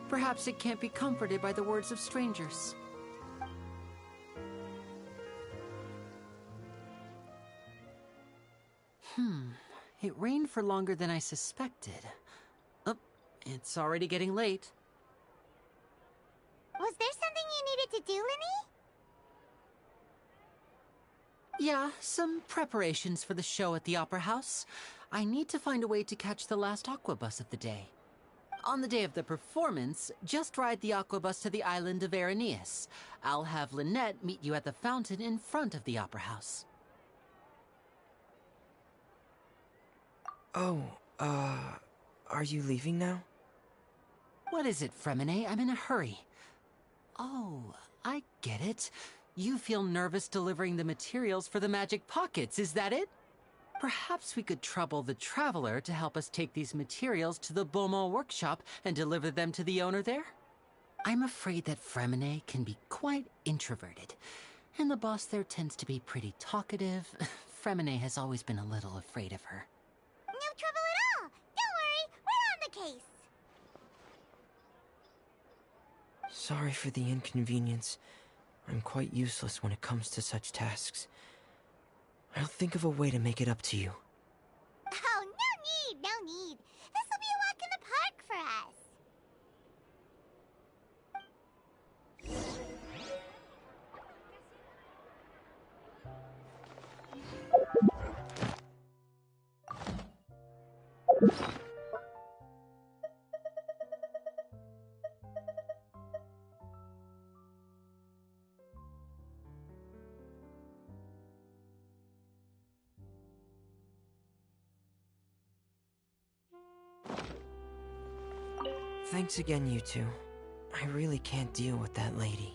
Perhaps it can't be comforted by the words of strangers. It rained for longer than I suspected. Oh, it's already getting late. Was there something you needed to do, Linny? Yeah, some preparations for the show at the Opera House. I need to find a way to catch the last aqua bus of the day. On the day of the performance, just ride the aqua bus to the island of Araneus. I'll have Lynette meet you at the fountain in front of the Opera House. Oh, are you leaving now? What is it, Fremine? I'm in a hurry. Oh, I get it. You feel nervous delivering the materials for the magic pockets, is that it? Perhaps we could trouble the Traveler to help us take these materials to the Beaumont workshop and deliver them to the owner there? I'm afraid that Fremine can be quite introverted, and the boss there tends to be pretty talkative. Fremine has always been a little afraid of her. No trouble at all! Don't worry, we're on the case! Sorry for the inconvenience. I'm quite useless when it comes to such tasks. I'll think of a way to make it up to you. Oh, no need! This'll be a walk in the park for us! Thanks again, you two. I really can't deal with that lady.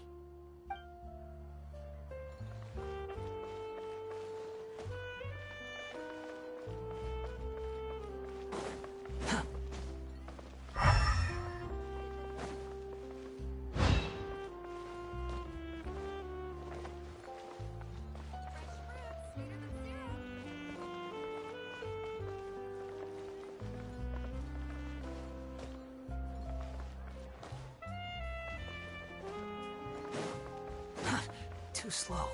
too slow.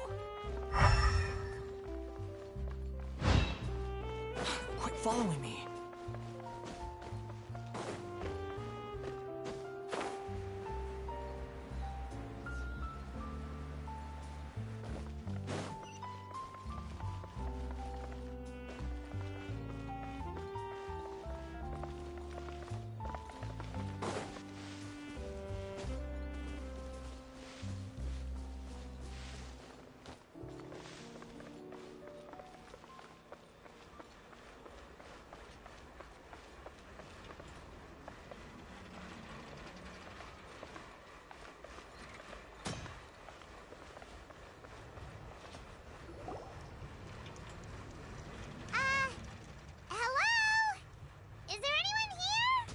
Quit following me. Hello? Is there anyone here?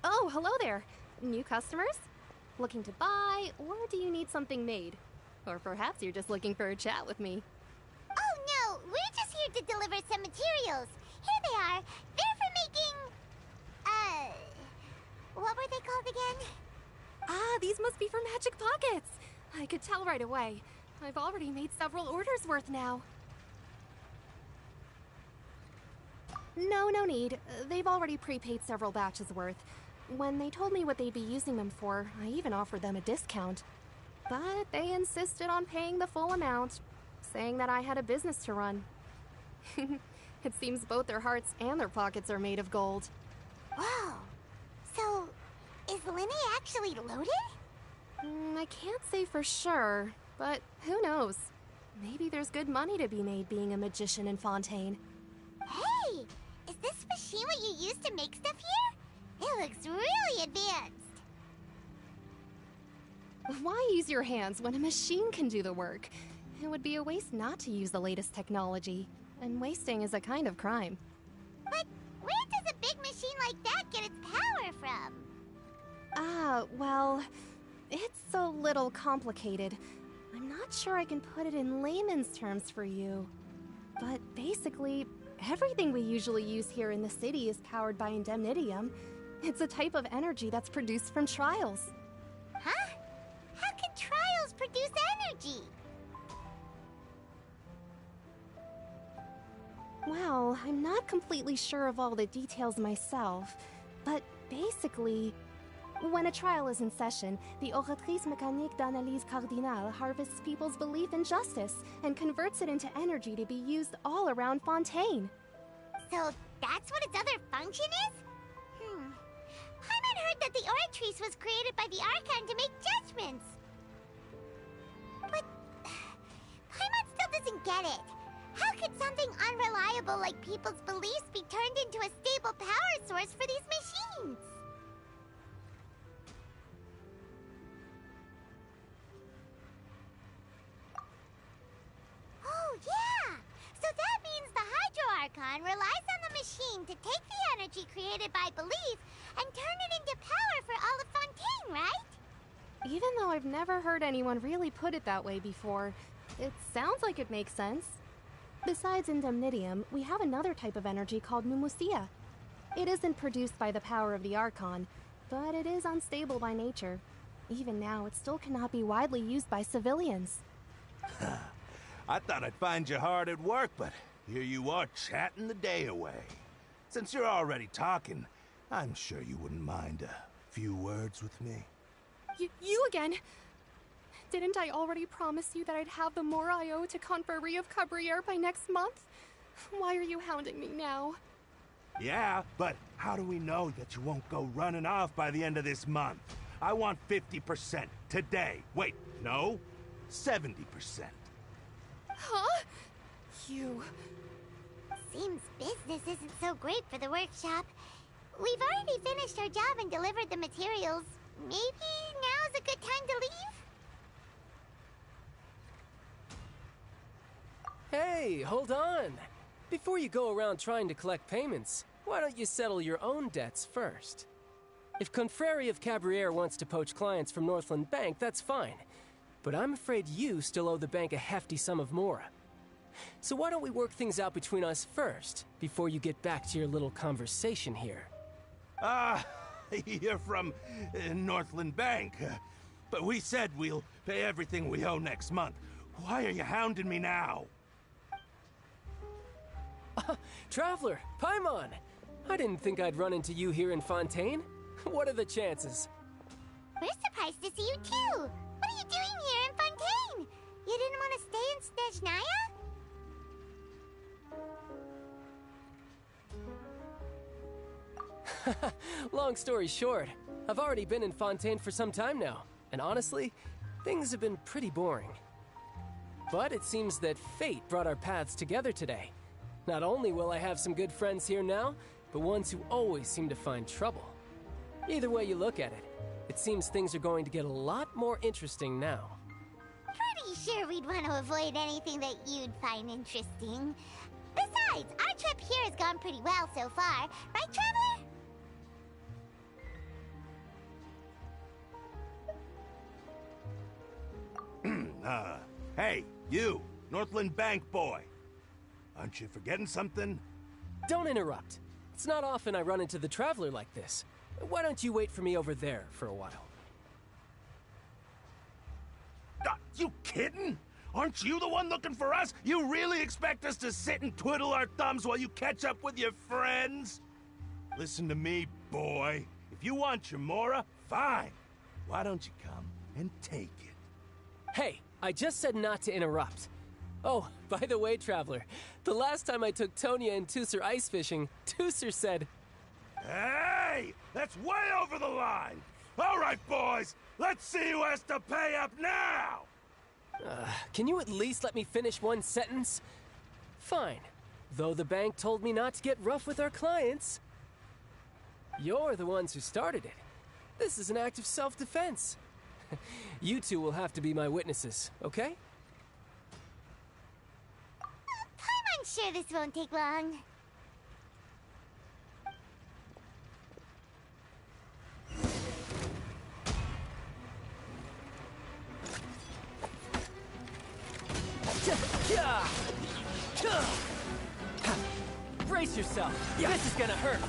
Oh, hello there. New customers? Looking to buy, or do you need something made? Or perhaps you're just looking for a chat with me. Oh no, we're just here to deliver some materials. Here they are. They're for making... what were they called again? Ah, these must be for Magic Pockets. I could tell right away. I've already made several orders worth now. No need. They've already prepaid several batches worth. When they told me what they'd be using them for, I even offered them a discount. But they insisted on paying the full amount, saying that I had a business to run. It seems both their hearts and their pockets are made of gold. Whoa. So, is Linny actually loaded? I can't say for sure, but who knows? Maybe there's good money to be made being a magician in Fontaine. Hey! Is this machine what you use to make stuff here? It looks really advanced. Why use your hands when a machine can do the work? It would be a waste not to use the latest technology, and wasting is a kind of crime. But where does a big machine like that get its power from? Well, it's a little complicated. I'm not sure I can put it in layman's terms for you. But basically, everything we usually use here in the city is powered by indemnitium. It's a type of energy that's produced from trials. Huh? How can trials produce energy? Well, I'm not completely sure of all the details myself, but basically, when a trial is in session, the Oratrice Mécanique d'Analyse Cardinale harvests people's belief in justice and converts it into energy to be used all around Fontaine. So that's what its other function is? Paimon heard that the Oratrice was created by the Archon to make judgments. But Paimon still doesn't get it. How could something unreliable like people's beliefs be turned into a stable power source for these machines? Oh, yeah! So that means the Hydro Archon relies on the machine to take the energy created by belief and turn it into power for all of Fontaine, right? Even though I've never heard anyone really put it that way before, it sounds like it makes sense. Besides indemnitium, we have another type of energy called pneumosia. It isn't produced by the power of the Archon, but it is unstable by nature. Even now, it still cannot be widely used by civilians. I thought I'd find you hard at work, but here you are chatting the day away. Since you're already talking, I'm sure you wouldn't mind a few words with me. You again? Didn't I already promise you that I'd have the more I owe to Confrérie of Cabriere by next month? Why are you hounding me now? Yeah, but how do we know that you won't go running off by the end of this month? I want 50% today. Wait, no, 70%. Huh? You... Seems business isn't so great for the workshop. We've already finished our job and delivered the materials. Maybe now's a good time to leave? Hey, hold on! Before you go around trying to collect payments, why don't you settle your own debts first? If Confrérie of Cabriere wants to poach clients from Northland Bank, that's fine. But I'm afraid you still owe the bank a hefty sum of mora. So why don't we work things out between us first, before you get back to your little conversation here? You're from Northland Bank. But we said we'll pay everything we owe next month. Why are you hounding me now? Traveler, Paimon! I didn't think I'd run into you here in Fontaine. What are the chances? We're surprised to see you too. What are you doing here in Fontaine? You didn't want to stay in Snezhnaya? Long story short, I've already been in Fontaine for some time now, and honestly, things have been pretty boring. But it seems that fate brought our paths together today. Not only will I have some good friends here now, but ones who always seem to find trouble. Either way you look at it, it seems things are going to get a lot more interesting now. Pretty sure we'd want to avoid anything that you'd find interesting. Besides, our trip here has gone pretty well so far. Right, Traveler? Hey, you, Northland Bank boy. Aren't you forgetting something? Don't interrupt. It's not often I run into the Traveler like this. Why don't you wait for me over there for a while? You kidding? Aren't you the one looking for us? You really expect us to sit and twiddle our thumbs while you catch up with your friends? Listen to me, boy. If you want your Mora, fine. Why don't you come and take it? Hey, I just said not to interrupt. Oh, by the way, Traveler, the last time I took Tonya and Tooser ice fishing, Tooser said... Hey! That's way over the line! All right, boys, let's see who has to pay up now! Can you at least let me finish one sentence? Fine. Though the bank told me not to get rough with our clients. You're the ones who started it. This is an act of self-defense. You two will have to be my witnesses, okay? I'm sure this won't take long. Brace yourself. This is gonna hurt.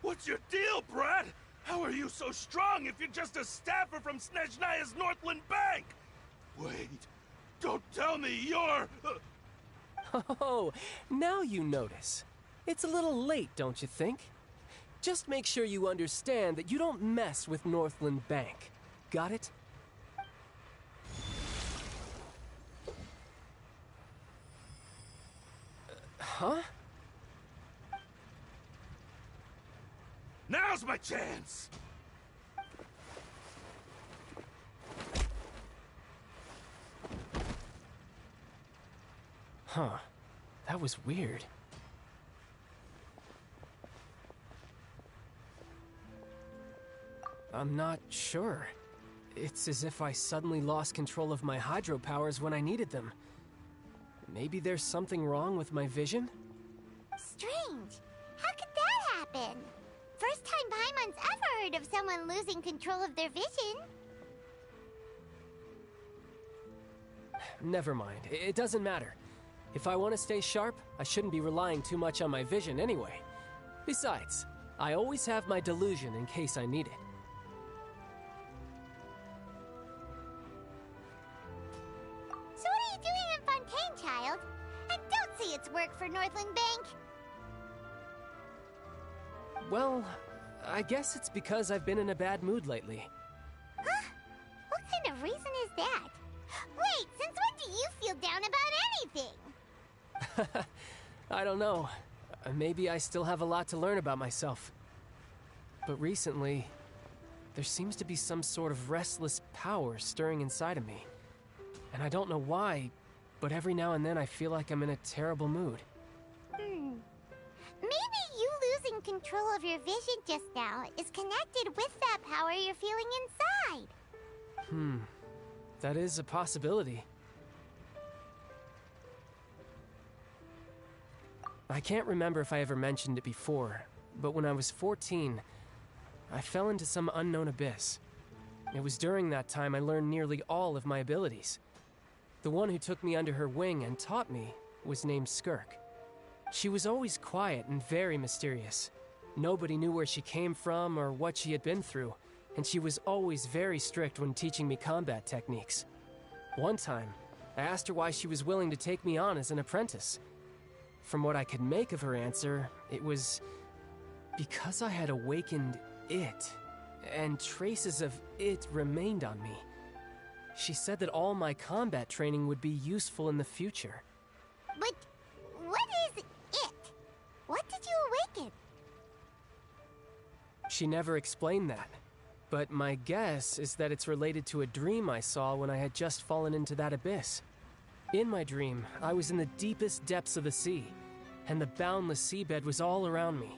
What's your deal, Brad? How are you so strong if you're just a staffer from Snezhnaya's Northland Bank? Wait, don't tell me you're... Oh, now you notice. It's a little late, don't you think? Just make sure you understand that you don't mess with Northland Bank. Got it? Huh? Now's my chance! Huh. That was weird. I'm not sure. It's as if I suddenly lost control of my hydro powers when I needed them. Maybe there's something wrong with my vision? Strange. How could that happen? First time Paimon's ever heard of someone losing control of their vision. Never mind. It doesn't matter. If I want to stay sharp, I shouldn't be relying too much on my vision anyway. Besides, I always have my delusion in case I need it. So what are you doing in Fontaine, child? I don't see it's work for Northland Bank. Well, I guess it's because I've been in a bad mood lately. Huh? What kind of reason is that? Wait, since when do you feel down about anything? I don't know. Maybe I still have a lot to learn about myself. But recently, there seems to be some sort of restless power stirring inside of me. And I don't know why, but every now and then I feel like I'm in a terrible mood. Maybe you losing control of your vision just now is connected with that power you're feeling inside. That is a possibility. I can't remember if I ever mentioned it before, but when I was 14, I fell into some unknown abyss. It was during that time I learned nearly all of my abilities. The one who took me under her wing and taught me was named Skirk. She was always quiet and very mysterious. Nobody knew where she came from or what she had been through, and she was always very strict when teaching me combat techniques. One time, I asked her why she was willing to take me on as an apprentice. From what I could make of her answer, it was because I had awakened it, and traces of it remained on me. She said that all my combat training would be useful in the future. But what is it? What did you awaken? She never explained that, but my guess is that it's related to a dream I saw when I had just fallen into that abyss. In my dream, I was in the deepest depths of the sea, and the boundless seabed was all around me.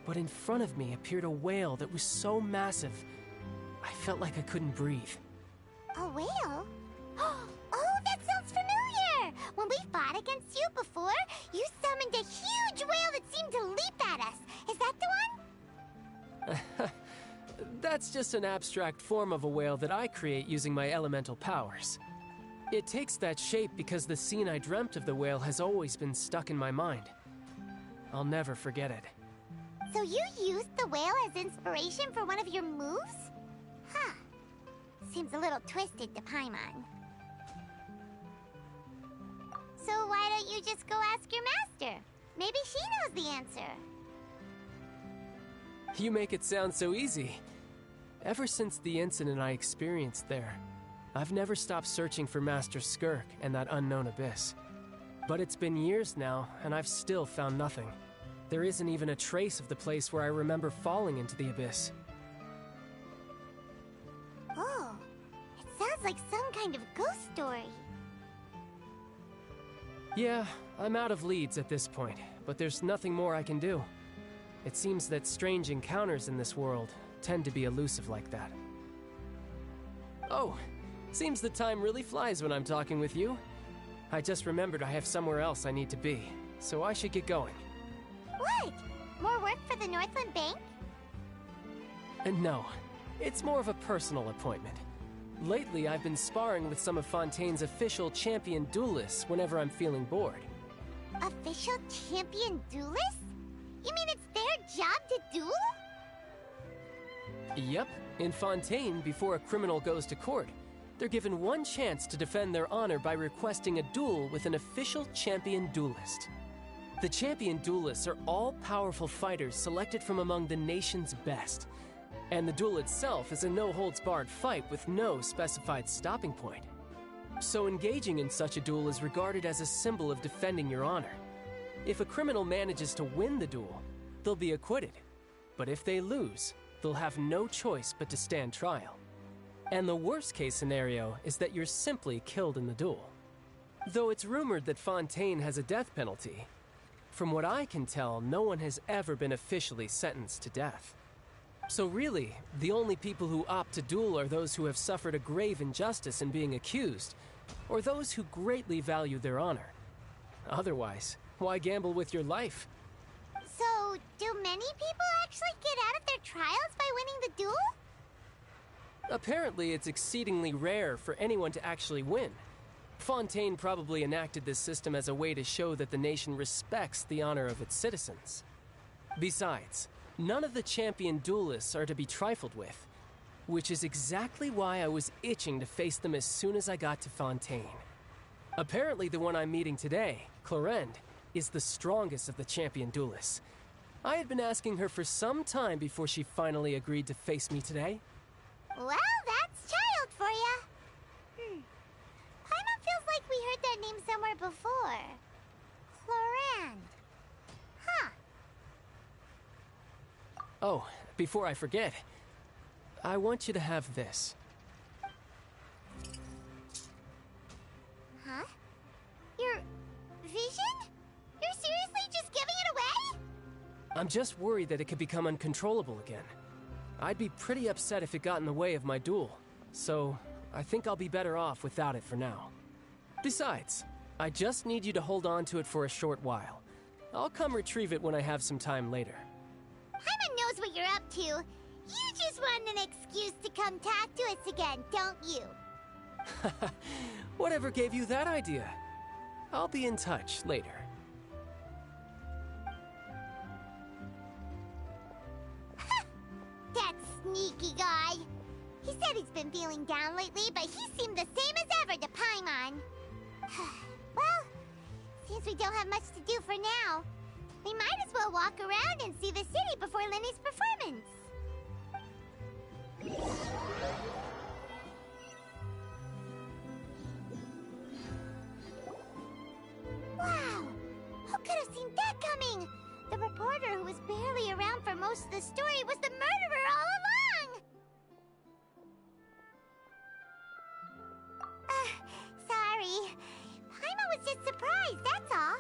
But in front of me appeared a whale that was so massive, I felt like I couldn't breathe. A whale? Oh, that sounds familiar! When we fought against you before, you summoned a huge whale that seemed to leap at us. Is that the one? That's just an abstract form of a whale that I create using my elemental powers. It takes that shape because the scene I dreamt of the whale has always been stuck in my mind. I'll never forget it. So you used the whale as inspiration for one of your moves? Huh. Seems a little twisted to Paimon. So why don't you just go ask your master? Maybe she knows the answer. You make it sound so easy. Ever since the incident I experienced there, I've never stopped searching for Master Skirk and that unknown abyss. But it's been years now, and I've still found nothing. There isn't even a trace of the place where I remember falling into the abyss. Oh, it sounds like some kind of ghost story. Yeah, I'm out of leads at this point, but there's nothing more I can do. It seems that strange encounters in this world tend to be elusive like that. Oh, seems the time really flies when I'm talking with you. I just remembered I have somewhere else I need to be, so I should get going. What? More work for the Northland Bank? No, it's more of a personal appointment. Lately, I've been sparring with some of Fontaine's official champion duelists whenever I'm feeling bored. Official champion duelists? You mean it's their job to duel? Yep. In Fontaine, before a criminal goes to court, they're given one chance to defend their honor by requesting a duel with an official champion duelist. The champion duelists are all-powerful fighters selected from among the nation's best. And the duel itself is a no-holds-barred fight with no specified stopping point. So engaging in such a duel is regarded as a symbol of defending your honor. If a criminal manages to win the duel, they'll be acquitted. But if they lose, they'll have no choice but to stand trial. And the worst-case scenario is that you're simply killed in the duel. Though it's rumored that Fontaine has a death penalty, from what I can tell, no one has ever been officially sentenced to death. So really, the only people who opt to duel are those who have suffered a grave injustice in being accused, or those who greatly value their honor. Otherwise, why gamble with your life? So, do many people actually get out of their trials by winning the duel? Apparently, it's exceedingly rare for anyone to actually win. Fontaine probably enacted this system as a way to show that the nation respects the honor of its citizens. Besides, none of the champion duelists are to be trifled with, which is exactly why I was itching to face them as soon as I got to Fontaine. Apparently, the one I'm meeting today, Clorinde, is the strongest of the champion duelists. I had been asking her for some time before she finally agreed to face me today. Well, that's child for ya. Paimon feels like we heard that name somewhere before. Clorinde. Huh. Oh, before I forget, I want you to have this. Huh? Your vision? You're seriously just giving it away? I'm just worried that it could become uncontrollable again. I'd be pretty upset if it got in the way of my duel, so I think I'll be better off without it for now. Besides, I just need you to hold on to it for a short while. I'll come retrieve it when I have some time later. Paimon knows what you're up to. You just want an excuse to come talk to us again, don't you? Whatever gave you that idea? I'll be in touch later. That sneaky guy. He said he's been feeling down lately, but he seemed the same as ever to Paimon. Well, since we don't have much to do for now, we might as well walk around and see the city before Lenny's performance. Wow! Who could have seen that coming? The reporter who was barely around for most of the story was the murderer all along! Sorry. Paimon was just surprised, that's all.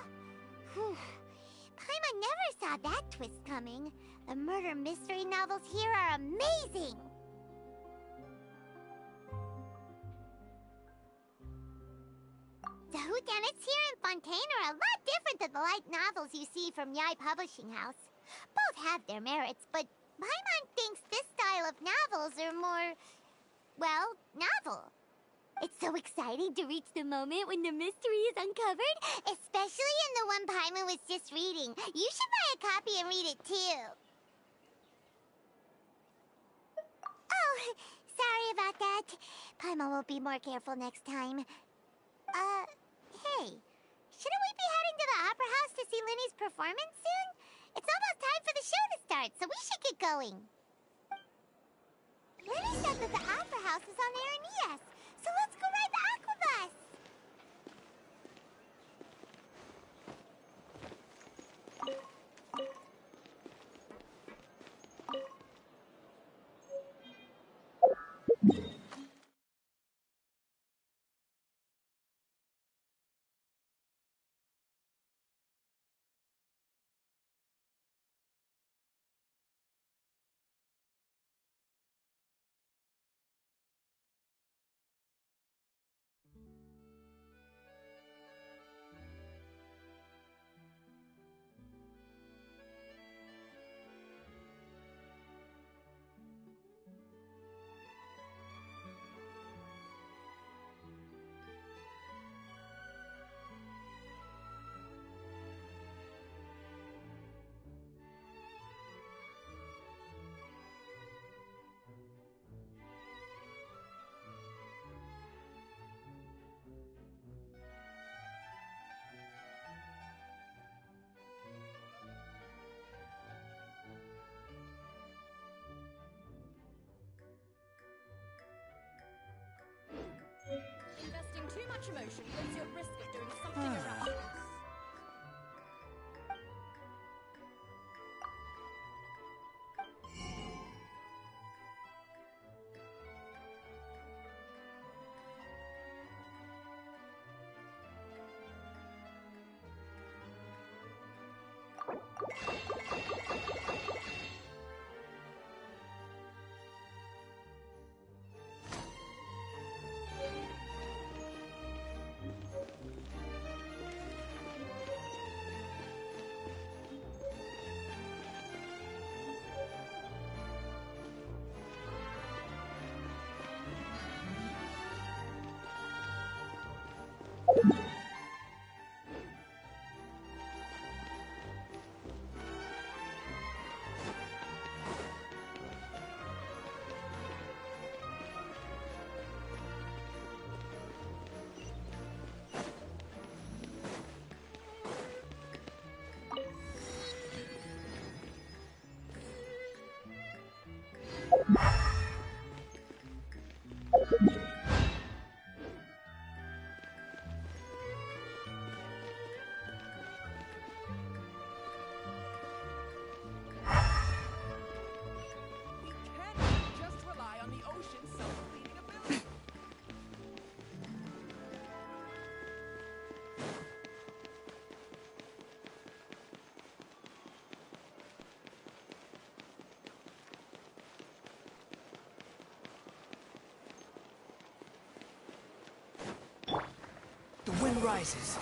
Paimon never saw that twist coming. The murder mystery novels here are amazing! The whodunits here in Fontaine are a lot different than the light novels you see from Yai Publishing House. Both have their merits, but Paimon thinks this style of novels are more, well, novel. It's so exciting to reach the moment when the mystery is uncovered, especially in the one Paimon was just reading. You should buy a copy and read it too. Oh, sorry about that. Paimon will be more careful next time. Hey, shouldn't we be heading to the Opera House to see Lenny's performance soon? It's almost time for the show to start, so we should get going. Lenny said that the Opera House is on Aranias, so let's go ride the Aquabus! Investing too much emotion puts you at risk of doing something irrational. The wind rises.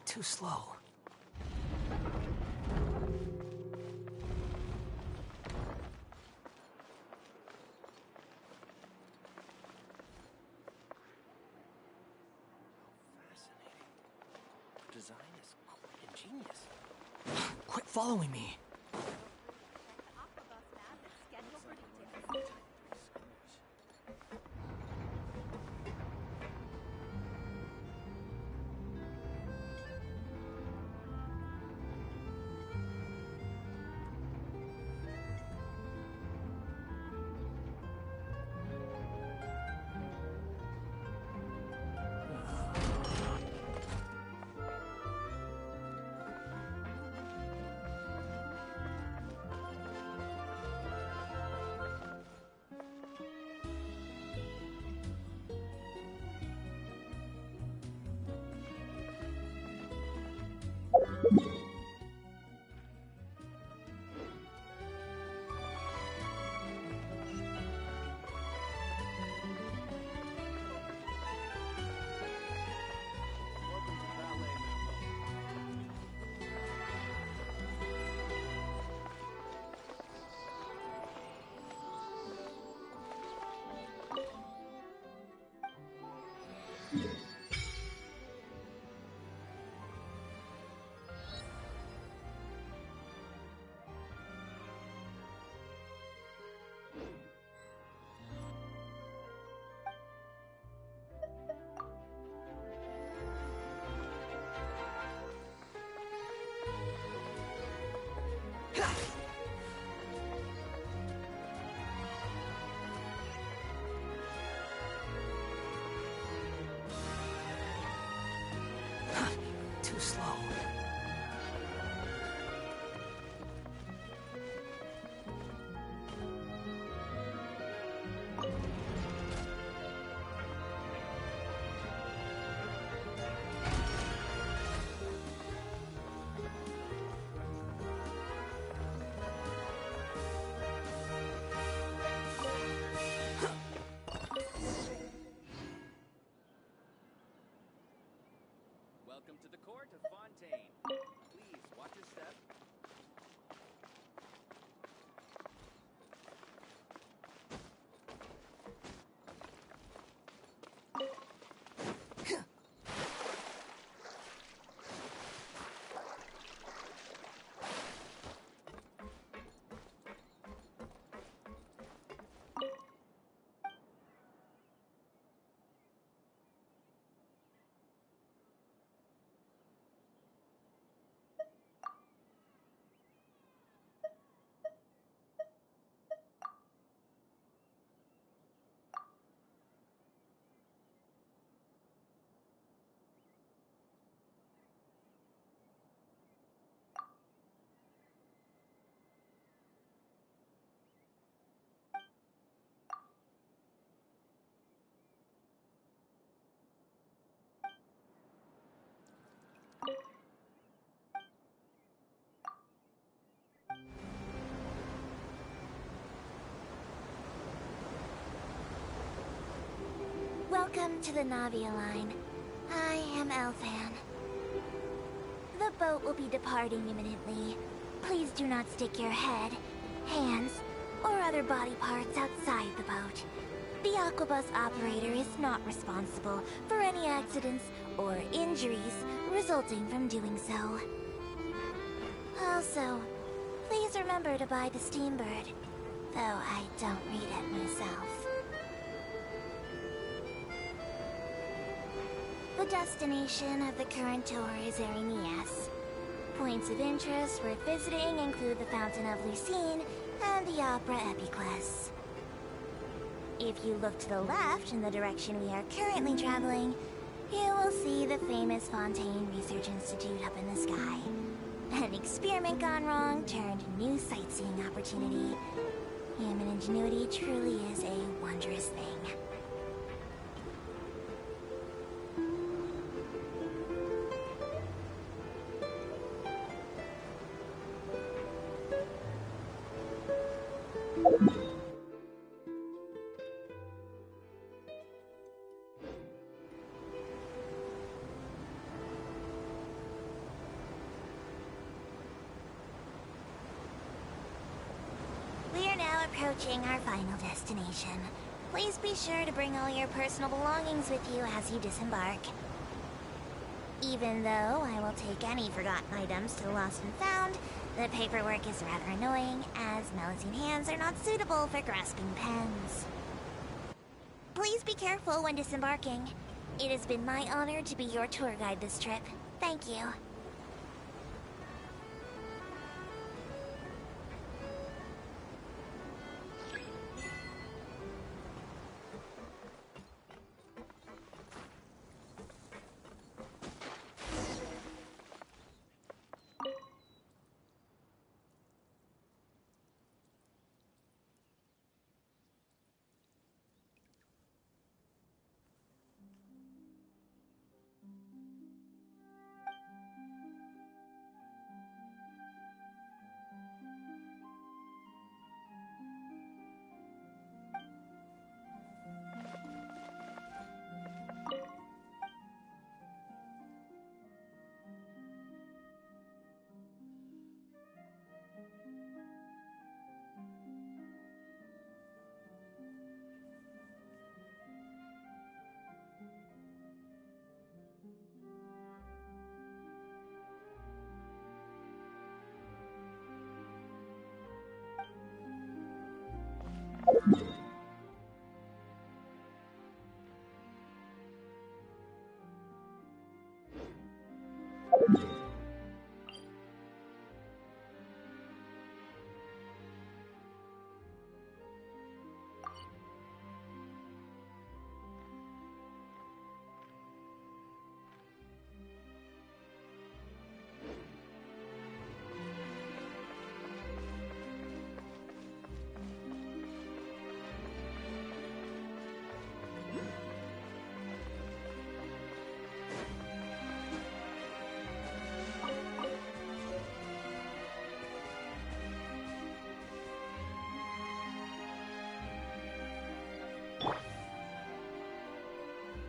Too slow. Design is quite ingenious. Quit following me. Too slow. Welcome to the court of Fontaine. Please watch your step. Welcome to the Navia line. I am Elfan. The boat will be departing imminently. Please do not stick your head, hands, or other body parts outside the boat. The Aquabus operator is not responsible for any accidents or injuries resulting from doing so. Also, please remember to buy the Steambird, though I don't read it myself. The destination of the current tour is Arenias. Points of interest worth visiting include the Fountain of Lucine and the Opera Epiclese. If you look to the left in the direction we are currently traveling, you will see the famous Fontaine Research Institute up in the sky. An experiment gone wrong turned new sightseeing opportunity. Human ingenuity truly is a wondrous thing. approaching our final destination. Please be sure to bring all your personal belongings with you as you disembark. Even though I will take any forgotten items to the lost and found, the paperwork is rather annoying, as Melusine hands are not suitable for grasping pens. Please be careful when disembarking. It has been my honor to be your tour guide this trip. Thank you.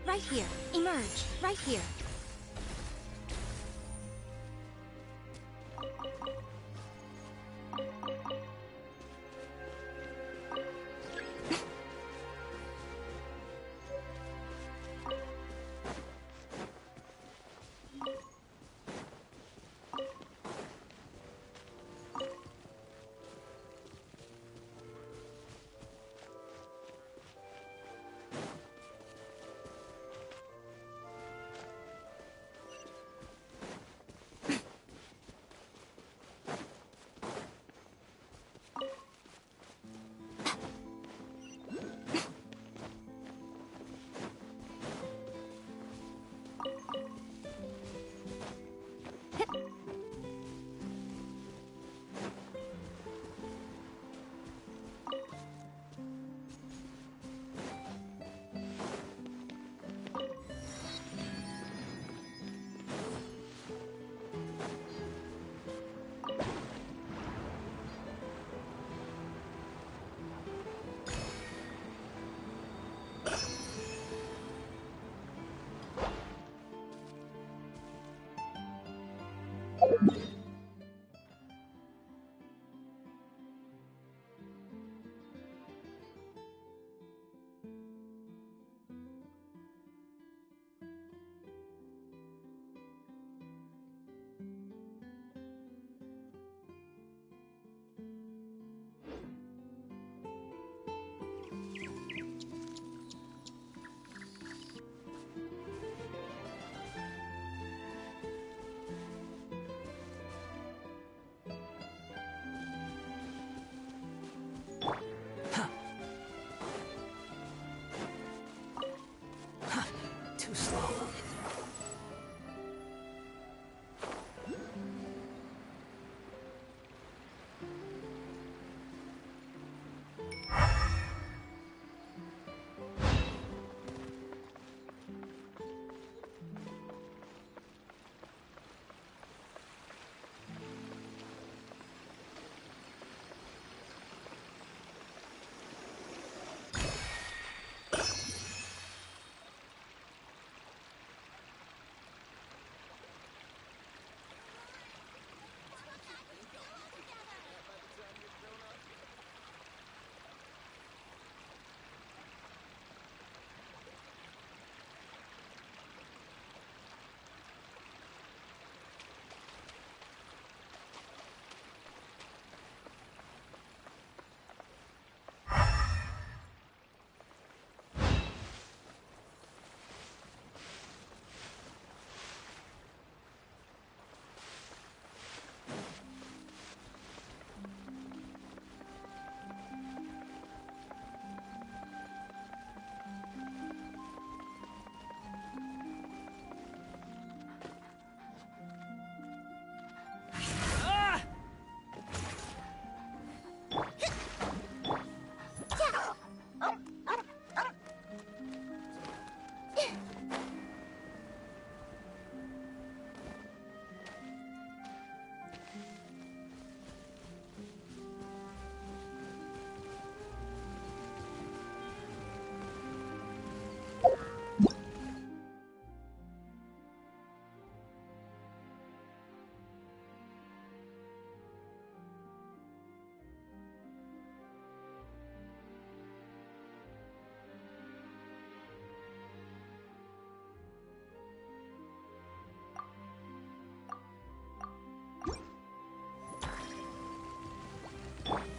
Right here. Emerge. Right here.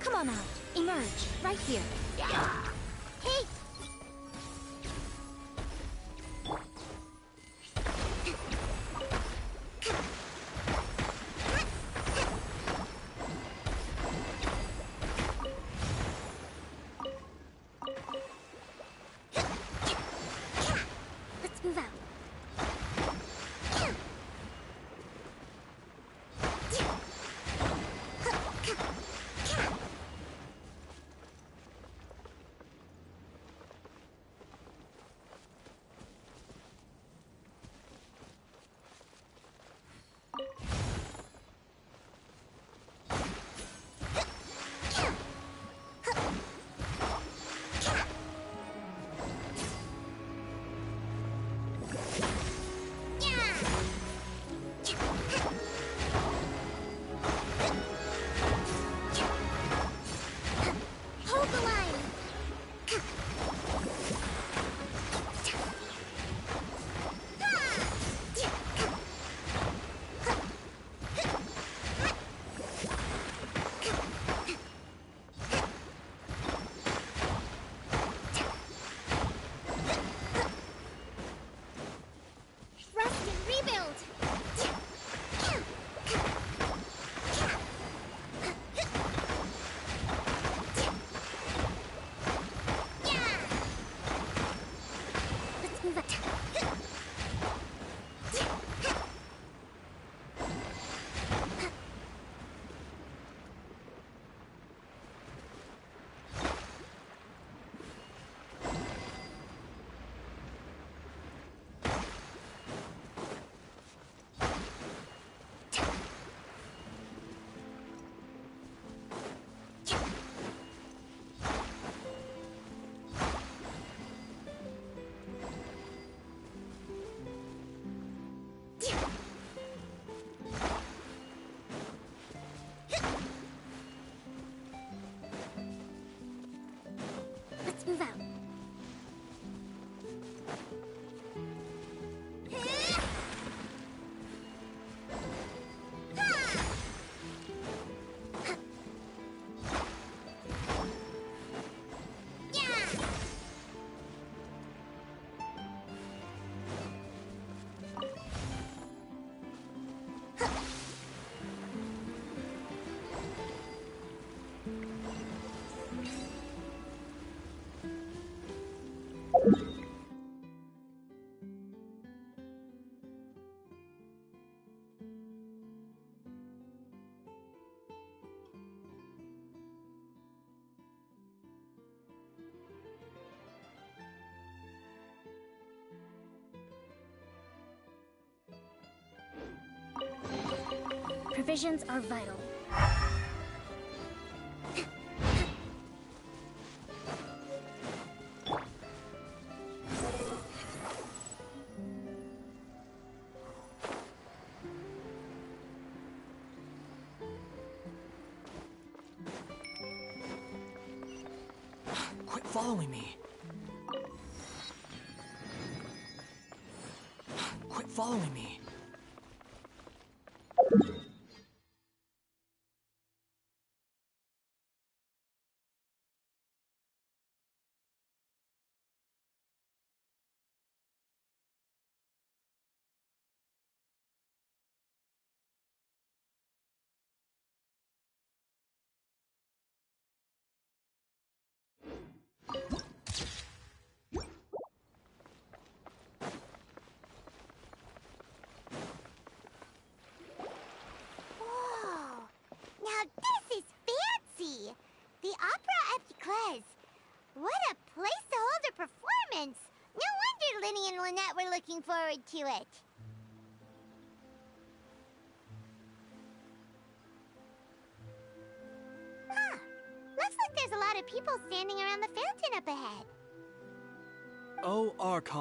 Come on out. Emerge. Right here. Hey! Let's move out. Hold the line! Rest and rebuild! Let's move out. Let's move out. Provisions are vital. Quit following me. Quit following me. Whoa! Now this is fancy! The Opera Epiclese. What a place to hold a performance! No wonder Linny and Lynette were looking forward to it. Huh. Looks like there's a lot of people standing around the fountain up ahead. Oh, Archon.